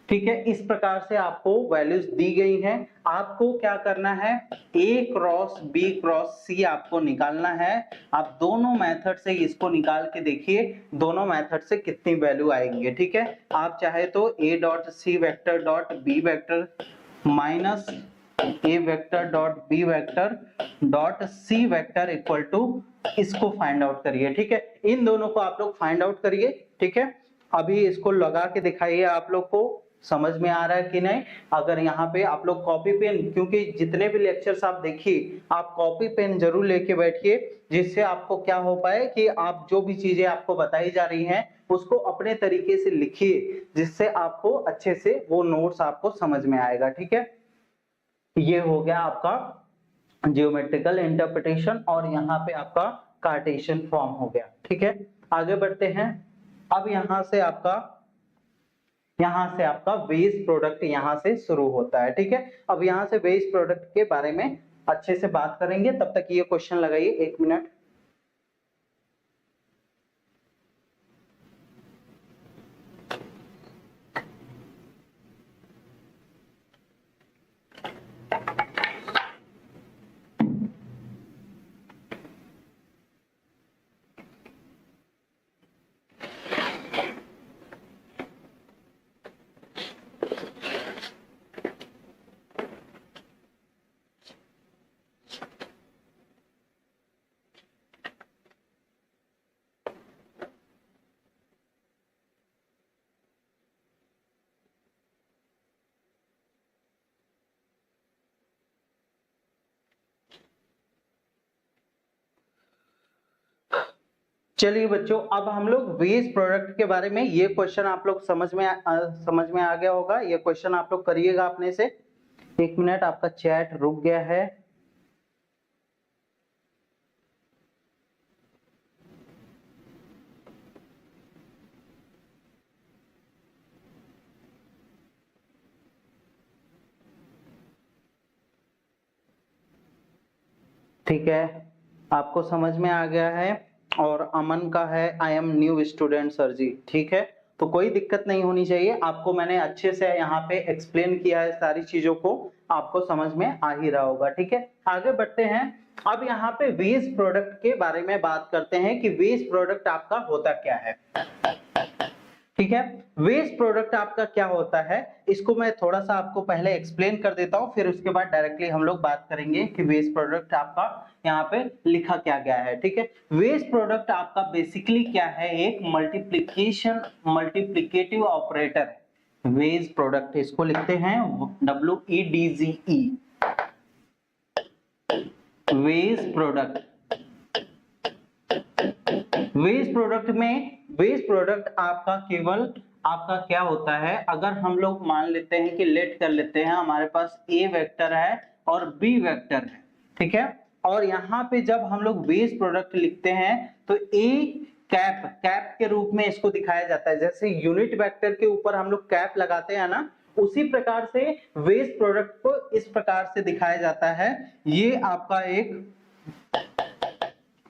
ठीक है, इस प्रकार से आपको वैल्यूज दी गई हैं। आपको क्या करना है, ए क्रॉस बी क्रॉस सी आपको निकालना है। आप दोनों मेथड से इसको निकाल के देखिए, दोनों मेथड से कितनी वैल्यू आएंगे। ठीक है, आप चाहे तो A dot C vector dot B vector minus A vector dot B vector dot C vector equal to इसको फाइंड आउट करिए। ठीक है, इन दोनों को आप लोग फाइंड आउट करिए। ठीक है, अभी इसको लगा के दिखाइए आप लोग को समझ में आ रहा है कि नहीं। अगर यहाँ पे आप लोग कॉपी पेन, क्योंकि जितने भी लेक्चर्स आप देखिए आप कॉपी पेन जरूर लेके बैठिए, जिससे आपको क्या हो पाए कि आप जो भी चीजें आपको बताई जा रही हैं उसको अपने तरीके से लिखिए, जिससे आपको अच्छे से वो नोट्स आपको समझ में आएगा। ठीक है, ये हो गया आपका जियोमेट्रिकल इंटरप्रिटेशन, और यहाँ पे आपका कार्टेशियन फॉर्म हो गया। ठीक है, आगे बढ़ते हैं। अब यहाँ से आपका वेज प्रोडक्ट यहाँ से शुरू होता है। ठीक है, अब यहाँ से वेज प्रोडक्ट के बारे में अच्छे से बात करेंगे, तब तक ये क्वेश्चन लगाइए 1 मिनट। चलिए बच्चों, अब हम लोग वेज प्रोडक्ट के बारे में, ये क्वेश्चन आप लोग समझ में आ गया होगा। ये क्वेश्चन आप लोग करिएगा अपने से। 1 मिनट, आपका चैट रुक गया है। ठीक है, आपको समझ में आ गया है, और अमन का है I am new student sir ji. ठीक है, तो कोई दिक्कत नहीं होनी चाहिए। आपको मैंने अच्छे से यहाँ पे एक्सप्लेन किया है सारी चीजों को, आपको समझ में आ ही रहा होगा। ठीक है, आगे बढ़ते हैं। अब यहाँ पे वेज प्रोडक्ट के बारे में बात करते हैं कि वेज प्रोडक्ट आपका होता क्या है। ठीक है, वेस्ट प्रोडक्ट आपका क्या होता है, इसको मैं थोड़ा सा आपको पहले एक्सप्लेन कर देता हूं, फिर उसके बाद डायरेक्टली हम लोग बात करेंगे कि वेस्ट प्रोडक्ट आपका यहाँ पे लिखा क्या गया है। ठीक है, वेस्ट प्रोडक्ट आपका बेसिकली क्या है, एक मल्टीप्लिकेटिव ऑपरेटर है। वेज प्रोडक्ट इसको लिखते हैं WEDZE, wedge product. Wedge product में वेज प्रोडक्ट आपका केवल आपका क्या होता है, अगर हम लोग मान लेते हैं कि लेट कर लेते हैं हमारे पास ए वेक्टर है और बी वेक्टर है। ठीक है, और यहाँ पे जब हम लोग वेज प्रोडक्ट लिखते हैं तो ए कैप के रूप में इसको दिखाया जाता है। जैसे यूनिट वेक्टर के ऊपर हम लोग कैप लगाते हैं ना, उसी प्रकार से वेज प्रोडक्ट को इस प्रकार से दिखाया जाता है। ये आपका एक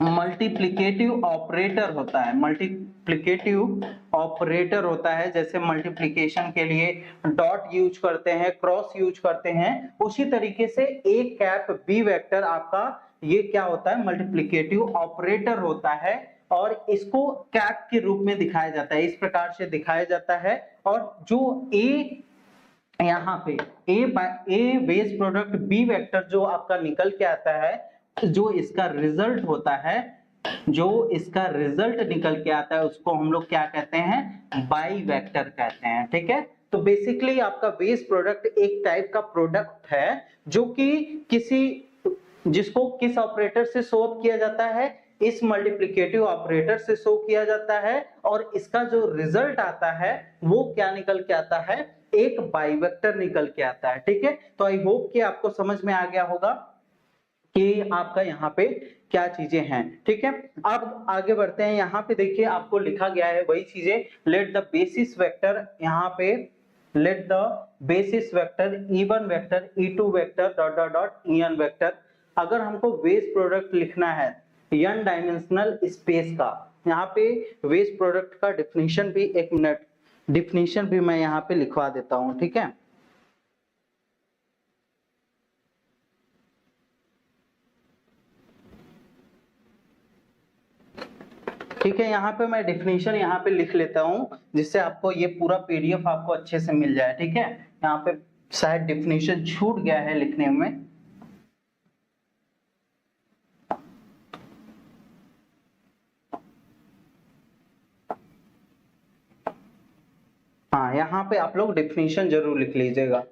मल्टीप्लिकेटिव ऑपरेटर होता है, मल्टीप्लिकेटिव ऑपरेटर होता है। जैसे मल्टीप्लिकेशन के लिए डॉट यूज करते हैं, क्रॉस यूज करते हैं, उसी तरीके से ए कैप बी वेक्टर आपका ये क्या होता है, मल्टीप्लिकेटिव ऑपरेटर होता है, और इसको कैप के रूप में दिखाया जाता है, इस प्रकार से दिखाया जाता है। और जो ए यहाँ पे ए बेस प्रोडक्ट बी वेक्टर जो आपका निकल के आता है, जो इसका रिजल्ट होता है, जो इसका रिजल्ट निकल के आता है, उसको हम लोग क्या कहते हैं, बाई वेक्टर कहते हैं। ठीक है, तो बेसिकली आपका बेस प्रोडक्ट एक टाइप का प्रोडक्ट है जो कि जिसको किस ऑपरेटर से शो किया जाता है, इस मल्टीप्लिकेटिव ऑपरेटर से शो किया जाता है, और इसका जो रिजल्ट आता है वो क्या निकल के आता है, एक बाई वेक्टर निकल के आता है। ठीक है, तो आई होप कि आपको समझ में आ गया होगा कि आपका यहाँ पे क्या चीजें हैं, ठीक है। अब आगे बढ़ते हैं, यहाँ पे देखिए आपको लिखा गया है वही चीजें, लेट द बेसिस वेक्टर, यहाँ पे let the basis vector E1 vector E2 vector dot dot dot En vector. अगर हमको वेस्ट प्रोडक्ट लिखना है n डायमेंशनल स्पेस का, यहाँ पे वेस्ट प्रोडक्ट का डिफिनीशन भी, एक मिनट, डिफिनीशन भी मैं यहाँ पे लिखवा देता हूँ, ठीक है। ठीक है, यहाँ पे मैं डिफिनीशन यहाँ पे लिख लेता हूँ, जिससे आपको ये पूरा पीडीएफ आपको अच्छे से मिल जाए, ठीक है। यहाँ पे शायद डिफिनीशन छूट गया है लिखने में। हाँ, यहाँ पे आप लोग डिफिनीशन जरूर लिख लीजिएगा,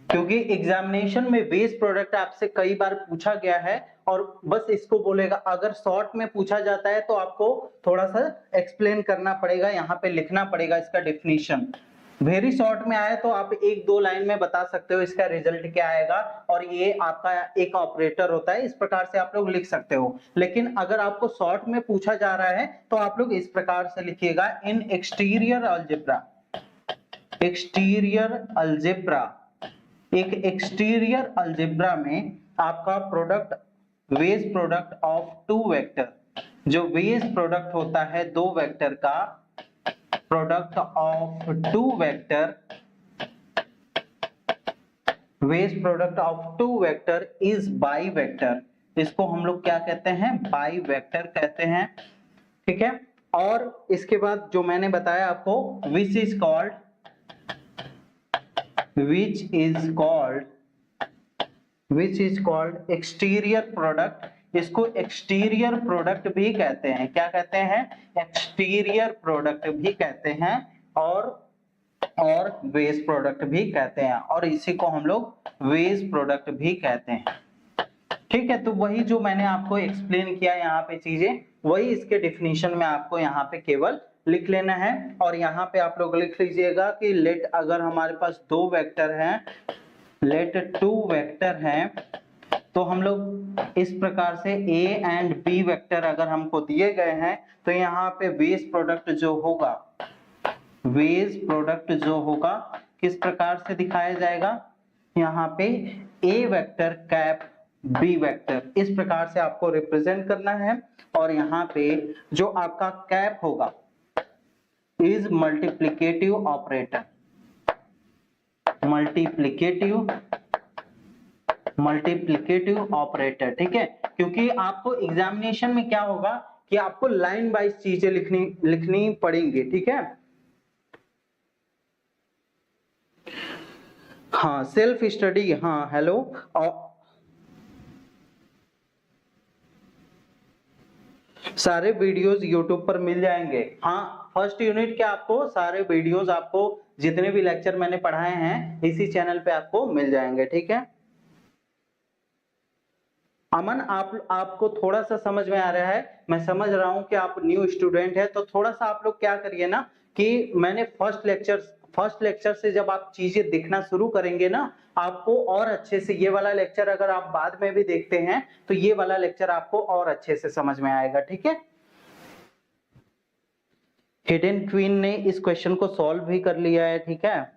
क्योंकि एग्जामिनेशन में वेस्ट प्रोडक्ट आपसे कई बार पूछा गया है, और बस इसको बोलेगा, अगर शॉर्ट में पूछा जाता है तो आपको थोड़ा सा एक्सप्लेन करना पड़ेगा, यहाँ पे लिखना पड़ेगा इसका डिफिनीशन। वेरी शॉर्ट में आए तो आप एक दो लाइन में बता सकते हो इसका रिजल्ट क्या आएगा, और ये आपका एक ऑपरेटर होता है, इस प्रकार से आप लोग लिख सकते हो। लेकिन अगर आपको शॉर्ट में पूछा जा रहा है तो आप लोग इस प्रकार से लिखिएगा, in exterior algebra, exterior algebra, एक एक्सटीरियर अलजेब्रा में आपका product, wedge product of two vector, जो वेज प्रोडक्ट होता है दो वेक्टर का, product of two vector, wedge product of two vector is bivector. इसको हम लोग क्या कहते हैं, बाई वेक्टर कहते हैं, ठीक है। और इसके बाद जो मैंने बताया आपको, which is called, which is called exterior product, इसको एक्सटीरियर प्रोडक्ट भी कहते हैं, क्या कहते हैं, एक्सटीरियर प्रोडक्ट भी कहते हैं, और वेस्ट प्रोडक्ट भी कहते हैं, और इसी को हम लोग वेस्ट प्रोडक्ट भी कहते हैं, ठीक है। तो वही जो मैंने आपको एक्सप्लेन किया यहाँ पे चीजें, वही इसके डिफिनीशन में आपको यहाँ पे केवल लिख लेना है। और यहाँ पे आप लोग लिख लीजिएगा कि लेट, अगर हमारे पास दो वेक्टर हैं, लेट टू वेक्टर हैं, तो हम लोग इस प्रकार से A एंड B वेक्टर अगर हमको दिए गए हैं, तो यहाँ पे वेज प्रोडक्ट जो होगा, वेज प्रोडक्ट जो होगा किस प्रकार से दिखाया जाएगा, यहाँ पे A vector cap B vector, इस प्रकार से आपको रिप्रेजेंट करना है। और यहाँ पे जो आपका कैप होगा is multiplicative operator, multiplicative operator, ठीक है। क्योंकि आपको एग्जामिनेशन में क्या होगा कि आपको लाइन वाइज चीजें लिखनी पड़ेंगी, ठीक है। हाँ, सेल्फ स्टडी, हाँ हेलो, सारे वीडियोस यूट्यूब पर मिल जाएंगे। हाँ, फर्स्ट यूनिट के आपको सारे वीडियोस, आपको जितने भी लेक्चर मैंने पढ़ाए हैं इसी चैनल पे आपको मिल जाएंगे, ठीक है। अमन, आपको थोड़ा सा समझ में आ रहा है, मैं समझ रहा हूं कि आप न्यू स्टूडेंट है, तो थोड़ा सा आप लोग क्या करिए ना, कि मैंने फर्स्ट लेक्चर से जब आप चीजें देखना शुरू करेंगे ना, आपको और अच्छे से, ये वाला लेक्चर अगर आप बाद में भी देखते हैं तो ये वाला लेक्चर आपको और अच्छे से समझ में आएगा, ठीक है। हिडन क्वीन ने इस क्वेश्चन को सॉल्व भी कर लिया है, ठीक है।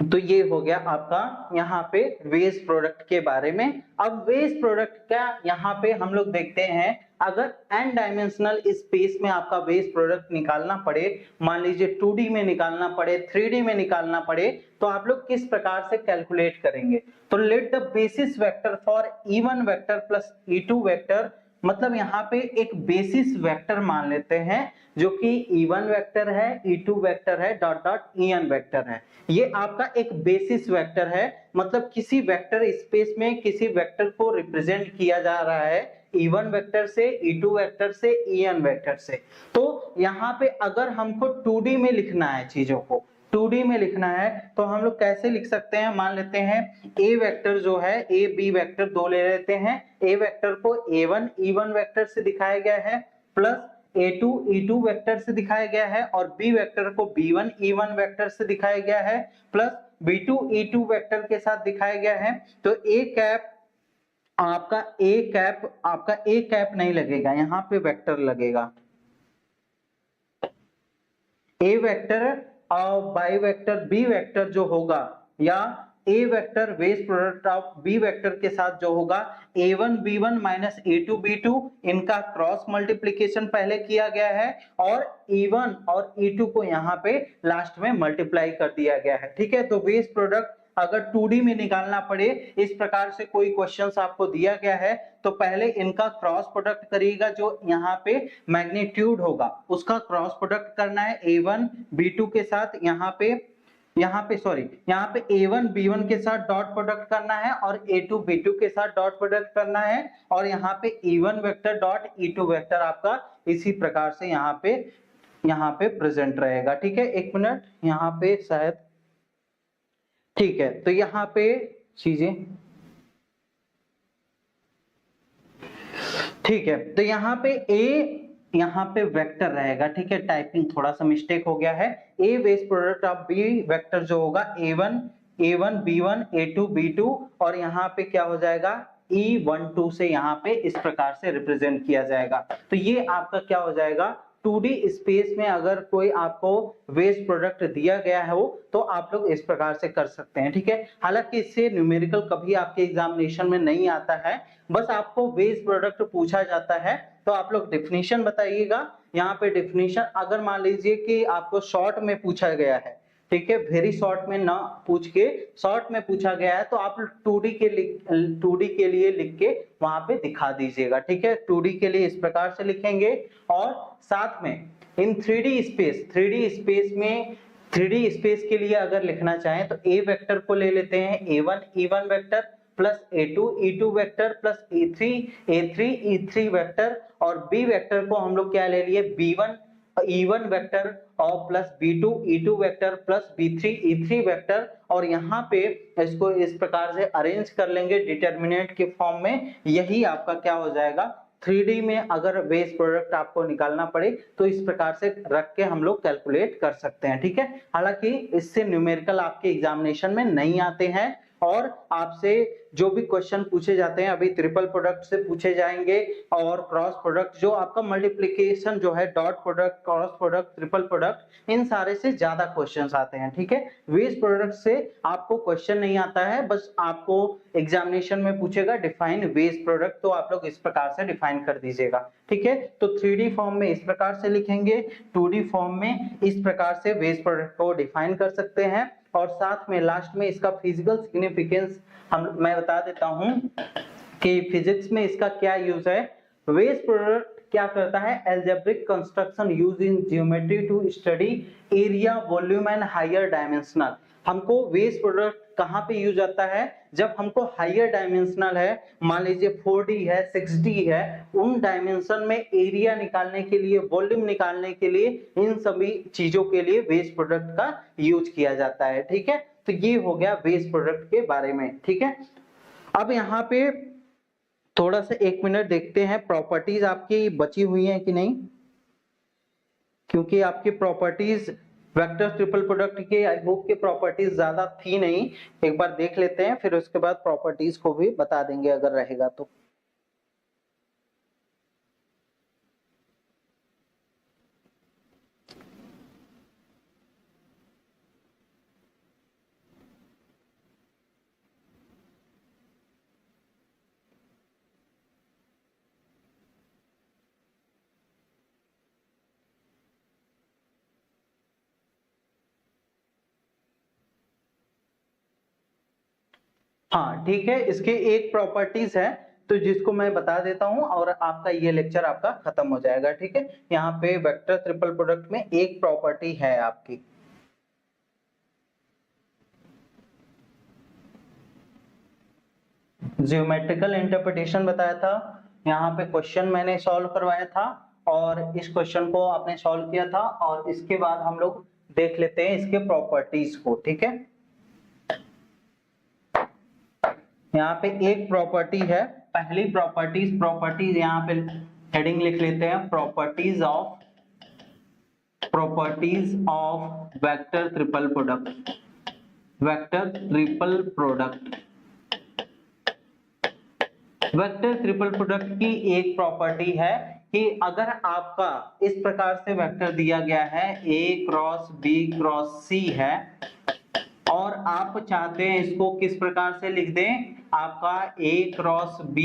तो ये हो गया आपका यहाँ पे वेस्ट प्रोडक्ट के बारे में। अब वेस्ट प्रोडक्ट का यहाँ पे हम लोग देखते हैं, अगर n डायमेंशनल स्पेस में आपका वेस्ट प्रोडक्ट निकालना पड़े, मान लीजिए 2D में निकालना पड़े, 3D में निकालना पड़े, तो आप लोग किस प्रकार से कैलकुलेट करेंगे। तो let the basis vector for E1 vector plus E2 vector, मतलब यहाँ पे एक बेसिस वेक्टर मान लेते हैं जो कि E1 वेक्टर है, E2 वेक्टर है, डॉट डॉट En वेक्टर है। ये आपका एक बेसिस वेक्टर है, मतलब किसी वेक्टर स्पेस में किसी वेक्टर को रिप्रेजेंट किया जा रहा है E1 वेक्टर से, E2 वेक्टर से, En वेक्टर से। तो यहाँ पे अगर हमको 2D में लिखना है चीजों को, 2D में लिखना है, तो हम लोग कैसे लिख सकते हैं, मान लेते हैं A वेक्टर जो है, A B वेक्टर दो ले लेते हैं, A वेक्टर को A1 E1 वेक्टर से दिखाया गया है, प्लस A2 E2 वेक्टर से दिखाया गया है, और B वेक्टर को B1 E1 वेक्टर से दिखाया गया है, प्लस B2 E2 वेक्टर के साथ दिखाया गया है, तो आपका ए कैप नहीं लगेगा, यहाँ पे वेक्टर लगेगा। ए वेक्टर और बाई वेक्टर बी वेक्टर जो होगा, या a vector base product of b vector के साथ जो होगा a1 b1 minus a2 b2, इनका क्रॉस मल्टीप्लीकेशन पहले किया गया है और e1 और e2 को यहाँ पे लास्ट में मल्टीप्लाई कर दिया गया है। ठीक है, तो बेस प्रोडक्ट अगर 2D में निकालना पड़े, इस प्रकार से कोई क्वेश्चंस आपको दिया गया है, तो पहले इनका क्रॉस प्रोडक्ट करिएगा, जो यहाँ पे मैग्नीट्यूड होगा उसका क्रॉस प्रोडक्ट करना है a1 b2 के साथ, यहाँ पे a1 b1 के साथ डॉट प्रोडक्ट करना है और a2 b2 के साथ डॉट प्रोडक्ट करना है, और यहाँ पे e1 vector dot e2 vector आपका इसी प्रकार से यहाँ पे प्रेजेंट रहेगा। ठीक है, एक मिनट, यहाँ पे शायद, ठीक है, तो यहाँ पे चीजें ठीक है, तो यहाँ पे वेक्टर रहेगा। ठीक है, टाइपिंग थोड़ा सा मिस्टेक हो गया है। A base product of b vector जो होगा a1 b1 a2 b2, और यहाँ पे क्या हो जाएगा e12 से यहाँ पे इस प्रकार से रिप्रेजेंट किया जाएगा। तो ये आपका क्या हो जाएगा 2D स्पेस में अगर कोई आपको वेस्ट प्रोडक्ट दिया गया है वो, तो आप लोग इस प्रकार से कर सकते हैं। ठीक है, हालांकि इससे न्यूमेरिकल कभी आपके एग्जामिनेशन में नहीं आता है, बस आपको वेस्ट प्रोडक्ट पूछा जाता है तो आप लोग डेफिनेशन बताइएगा। यहाँ पे डेफिनेशन अगर मान लीजिए कि आपको शॉर्ट में पूछा गया है, ठीक है, वेरी शॉर्ट में ना पूछ के शॉर्ट में पूछा गया है, तो आप 2D के लिए लिख के वहां पे दिखा दीजिएगा। ठीक है, 2D के लिए इस प्रकार से लिखेंगे, और साथ में इन 3D स्पेस के लिए अगर लिखना चाहें तो ए वेक्टर को ले लेते हैं a1 e1 vector plus a2 e2 vector plus a3 e3 vector, और बी वेक्टर को हम लोग क्या ले लिए b1 e1 वेक्टर और plus b2 e2 vector plus b3 e3 vector, और यहाँ पे इसको इस प्रकार से अरेंज कर लेंगे डिटरमिनेंट के फॉर्म में। यही आपका क्या हो जाएगा 3D में अगर बेस प्रोडक्ट आपको निकालना पड़े तो इस प्रकार से रख के हम लोग कैलकुलेट कर सकते हैं। ठीक है, हालांकि इससे न्यूमेरिकल आपके एग्जामिनेशन में नहीं आते हैं, और आपसे जो भी क्वेश्चन पूछे जाते हैं अभी ट्रिपल प्रोडक्ट से पूछे जाएंगे, और क्रॉस प्रोडक्ट जो आपका मल्टीप्लिकेशन जो है dot product cross product triple product, इन सारे से ज्यादा क्वेश्चंस आते हैं। ठीक है, वेस्ट प्रोडक्ट से आपको क्वेश्चन नहीं आता है, बस आपको एग्जामिनेशन में पूछेगा डिफाइन वेस्ट प्रोडक्ट, तो आप लोग इस प्रकार से डिफाइन कर दीजिएगा। ठीक है, तो 3D फॉर्म में इस प्रकार से लिखेंगे, 2D फॉर्म में इस प्रकार से वेस्ट प्रोडक्ट को डिफाइन कर सकते हैं, और साथ में लास्ट में इसका फिजिकल सिग्निफिकेंस मैं बता देता हूं कि फिजिक्स में इसका क्या यूज है। वेस्ट प्रोडक्ट क्या करता है, algebraic construction use in geometry to study area volume and higher dimensional. हमको वेस्ट प्रोडक्ट कहाँ पे यूज आता है, जब हमको हायर डायमेंशनल है, मान लीजिए 4D है 6D है, उन डायमेंशन में एरिया निकालने के लिए वॉल्यूम निकालने के लिए इन सभी चीजों के लिए वेस्ट प्रोडक्ट का यूज किया जाता है। ठीक है, तो ये हो गया वेस्ट प्रोडक्ट के बारे में। ठीक है, अब यहाँ पे थोड़ा सा 1 मिनट देखते हैं प्रॉपर्टीज आपकी बची हुई हैं कि नहीं, क्योंकि आपकी प्रॉपर्टीज वेक्टर ट्रिपल प्रोडक्ट के आई होप के प्रॉपर्टीज ज्यादा थी नहीं, एक बार देख लेते हैं, फिर उसके बाद प्रॉपर्टीज को भी बता देंगे अगर रहेगा तो। हाँ ठीक है, इसके एक प्रॉपर्टीज है तो जिसको मैं बता देता हूं और आपका ये लेक्चर आपका खत्म हो जाएगा। ठीक है, यहाँ पे वेक्टर ट्रिपल प्रोडक्ट में एक प्रॉपर्टी है आपकी, ज्योमेट्रिकल इंटरप्रिटेशन बताया था, यहाँ पे क्वेश्चन मैंने सॉल्व करवाया था और इस क्वेश्चन को आपने सॉल्व किया था, और इसके बाद हम लोग देख लेते हैं इसके प्रॉपर्टीज को। ठीक है, यहाँ पे एक प्रॉपर्टी है, पहली प्रॉपर्टीज यहाँ पे हेडिंग लिख लेते हैं, properties of vector triple product. Vector triple product. Vector triple product की एक प्रॉपर्टी है कि अगर आपका इस प्रकार से वेक्टर दिया गया है a cross b cross c है और आप चाहते हैं इसको किस प्रकार से लिख दें, आपका a क्रॉस b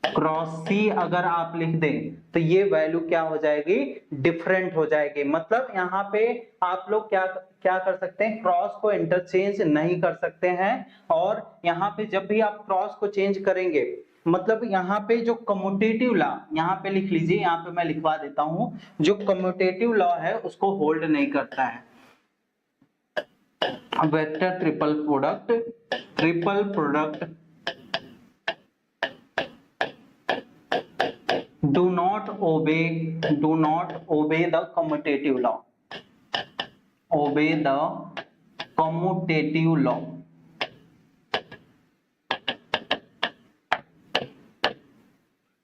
क्रॉस सी अगर आप लिख दें तो ये वैल्यू क्या हो जाएगी, डिफरेंट हो जाएगी। मतलब यहाँ पे आप लोग क्या क्या कर सकते हैं, क्रॉस को इंटरचेंज नहीं कर सकते हैं। और यहाँ पे जब भी आप क्रॉस को चेंज करेंगे, मतलब यहाँ पे जो कम्यूटेटिव लॉ, यहाँ पे लिख लीजिए, यहाँ पे मैं लिखवा देता हूं, जो कम्यूटेटिव लॉ है उसको होल्ड नहीं करता है। Vector triple product do not obey the commutative law, obey the commutative law।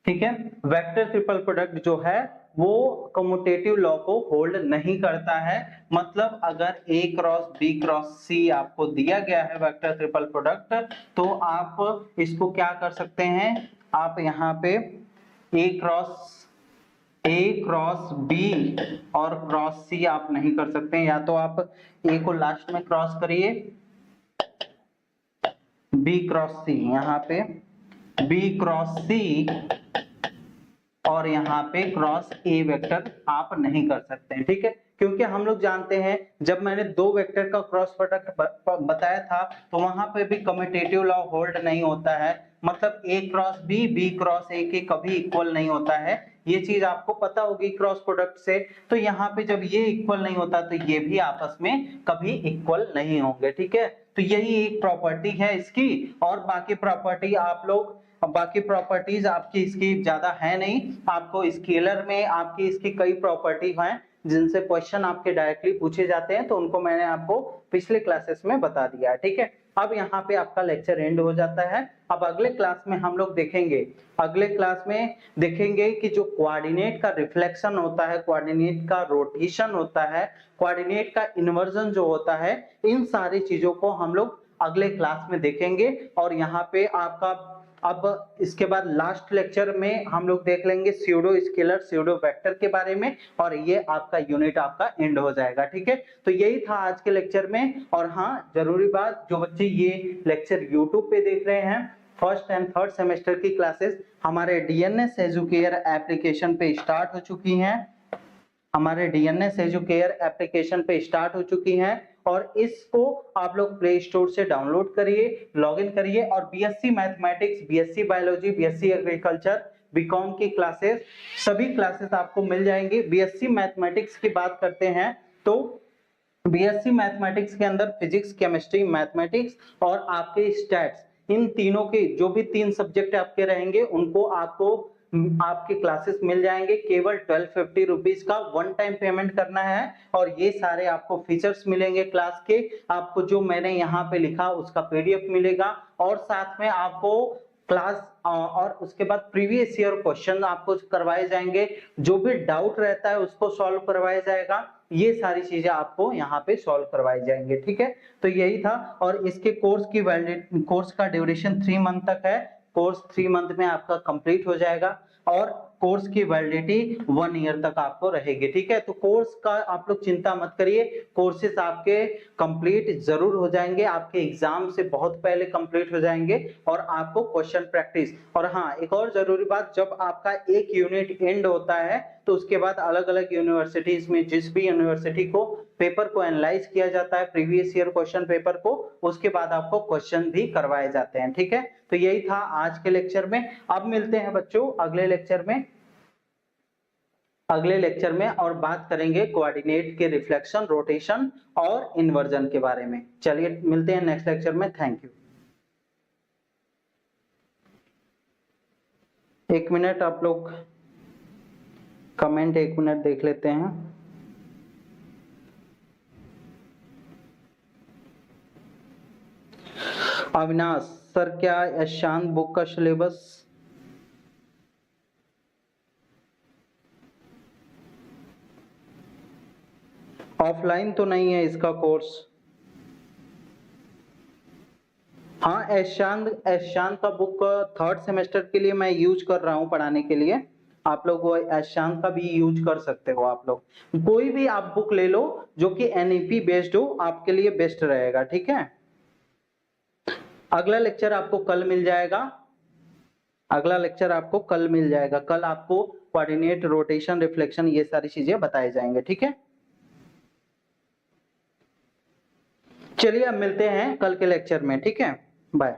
ठीक है, वेक्टर ट्रिपल प्रोडक्ट जो है वो कम्यूटेटिव लॉ को होल्ड नहीं करता है। मतलब अगर a cross b cross c आपको दिया गया है वेक्टर ट्रिपल प्रोडक्ट, तो आप इसको क्या कर सकते हैं, आप यहाँ पे a क्रॉस b और क्रॉस c आप नहीं कर सकते हैं। या तो आप a को लास्ट में क्रॉस करिए, b क्रॉस c, यहाँ पे b क्रॉस c और यहाँ पे क्रॉस a वेक्टर आप नहीं कर सकते हैं। ठीक है, क्योंकि हम लोग जानते हैं जब मैंने दो वेक्टर का क्रॉस प्रोडक्ट बताया था तो वहां पे भी कम्यूटेटिव लॉ होल्ड नहीं होता है। मतलब a cross b cross a के कभी इक्वल नहीं होता है, ये चीज आपको पता होगी क्रॉस प्रोडक्ट से। तो यहाँ पे जब ये इक्वल नहीं होता तो ये भी आपस में कभी इक्वल नहीं होंगे। ठीक है, तो यही एक प्रॉपर्टी है इसकी। और बाकी प्रॉपर्टी आप लोग, बाकी प्रॉपर्टीज आपकी इसकी ज्यादा है नहीं, आपको स्केलर में आपकी इसकी कई प्रॉपर्टी हैं जिनसे क्वेश्चन आपके डायरेक्टली पूछे जाते हैं, तो उनको मैंने आपको पिछले क्लासेस में बता दिया है। ठीक है, अब यहाँ पे आपका लेक्चर एंड हो जाता है। अब अगले क्लास में हम लोग देखेंगे, अगले क्लास में देखेंगे कि जो कोऑर्डिनेट का रिफ्लेक्शन होता है, कोऑर्डिनेट का रोटेशन होता है, कोऑर्डिनेट का इन्वर्जन जो होता है, इन सारी चीजों को हम लोग अगले क्लास में देखेंगे। और यहाँ पे आपका अब इसके बाद लास्ट लेक्चर में हम लोग देख लेंगे स्यूडो स्केलर स्यूडो वेक्टर के बारे में, और ये आपका यूनिट आपका एंड हो जाएगा। ठीक है, तो यही था आज के लेक्चर में। और हाँ, जरूरी बात, जो बच्चे ये लेक्चर यूट्यूब पे देख रहे हैं, फर्स्ट एंड थर्ड सेमेस्टर की क्लासेस हमारे डीएनएस एजुकेयर एप्लीकेशन पे स्टार्ट हो चुकी हैं, हमारे डीएनएस एजुकेयर एप्लीकेशन पे स्टार्ट हो चुकी हैं। और इसको आप लोग प्ले स्टोर से डाउनलोड करिए, लॉगिन करिए, और BSc mathematics, BSc biology, BSc agriculture, BCom की क्लासेस, सभी क्लासेस आपको मिल जाएंगी। बीएससी मैथमेटिक्स की बात करते हैं तो बीएससी मैथमेटिक्स के अंदर फिजिक्स, केमिस्ट्री, मैथमेटिक्स और आपके स्टैट्स, इन तीनों के जो भी 3 सब्जेक्ट आपके रहेंगे उनको आपको आपके क्लासेस मिल जाएंगे। केवल 1250 रुपीज का वन टाइम पेमेंट करना है, और ये सारे आपको फीचर्स मिलेंगे क्लास के। आपको जो मैंने यहाँ पे लिखा उसका पीडीएफ मिलेगा, और साथ में आपको क्लास और उसके बाद प्रीवियस ईयर क्वेश्चन आपको करवाए जाएंगे, जो भी डाउट रहता है उसको सॉल्व करवाया जाएगा। ये सारी चीजें आपको यहाँ पे सॉल्व करवाई जाएंगे। ठीक है, तो यही था। और इसके कोर्स का ड्यूरेशन 3 मंथ तक है। कोर्स 3 मंथ में आपका कंप्लीट हो जाएगा, और कोर्स की वैलिडिटी 1 ईयर तक आपको रहेगी। ठीक है, तो कोर्स का आप लोग चिंता मत करिए, कोर्सेस आपके कंप्लीट जरूर हो जाएंगे, आपके एग्जाम से बहुत पहले कंप्लीट हो जाएंगे, और आपको क्वेश्चन प्रैक्टिस। और हाँ, एक और जरूरी बात, जब आपका एक यूनिट एंड होता है तो उसके बाद अलग अलग यूनिवर्सिटीज में, जिस भी यूनिवर्सिटी को पेपर को एनालाइज किया जाता है, प्रीवियस ईयर क्वेश्चन पेपर को, उसके बाद आपको क्वेश्चन भी करवाए जाते हैं। ठीक है, तो यही था आज के लेक्चर में। अब मिलते हैं बच्चों अगले लेक्चर में, और बात करेंगे कोऑर्डिनेट के रिफ्लेक्शन, रोटेशन और इन्वर्जन के बारे में। चलिए मिलते हैं नेक्स्ट लेक्चर में। Thank you. 1 मिनट आप लोग कमेंट 1 मिनट देख लेते हैं। अविनाश सर, क्या यशांत बुक का सिलेबस ऑफलाइन तो नहीं है इसका कोर्स। हाँ, एशांत का बुक 3rd सेमेस्टर के लिए मैं यूज कर रहा हूँ पढ़ाने के लिए। आप लोग वो एशांत का भी यूज कर सकते हो। आप लोग कोई भी आप बुक ले लो जो कि एनईपी बेस्ड हो, आपके लिए बेस्ट रहेगा। ठीक है, अगला लेक्चर आपको कल मिल जाएगा। अगला लेक्चर आपको कल मिल जाएगा। कल आपको कोऑर्डिनेट, रोटेशन, रिफ्लेक्शन ये सारी चीजें बताए जाएंगे। ठीक है, चलिए अब मिलते हैं कल के लेक्चर में। ठीक है, बाय।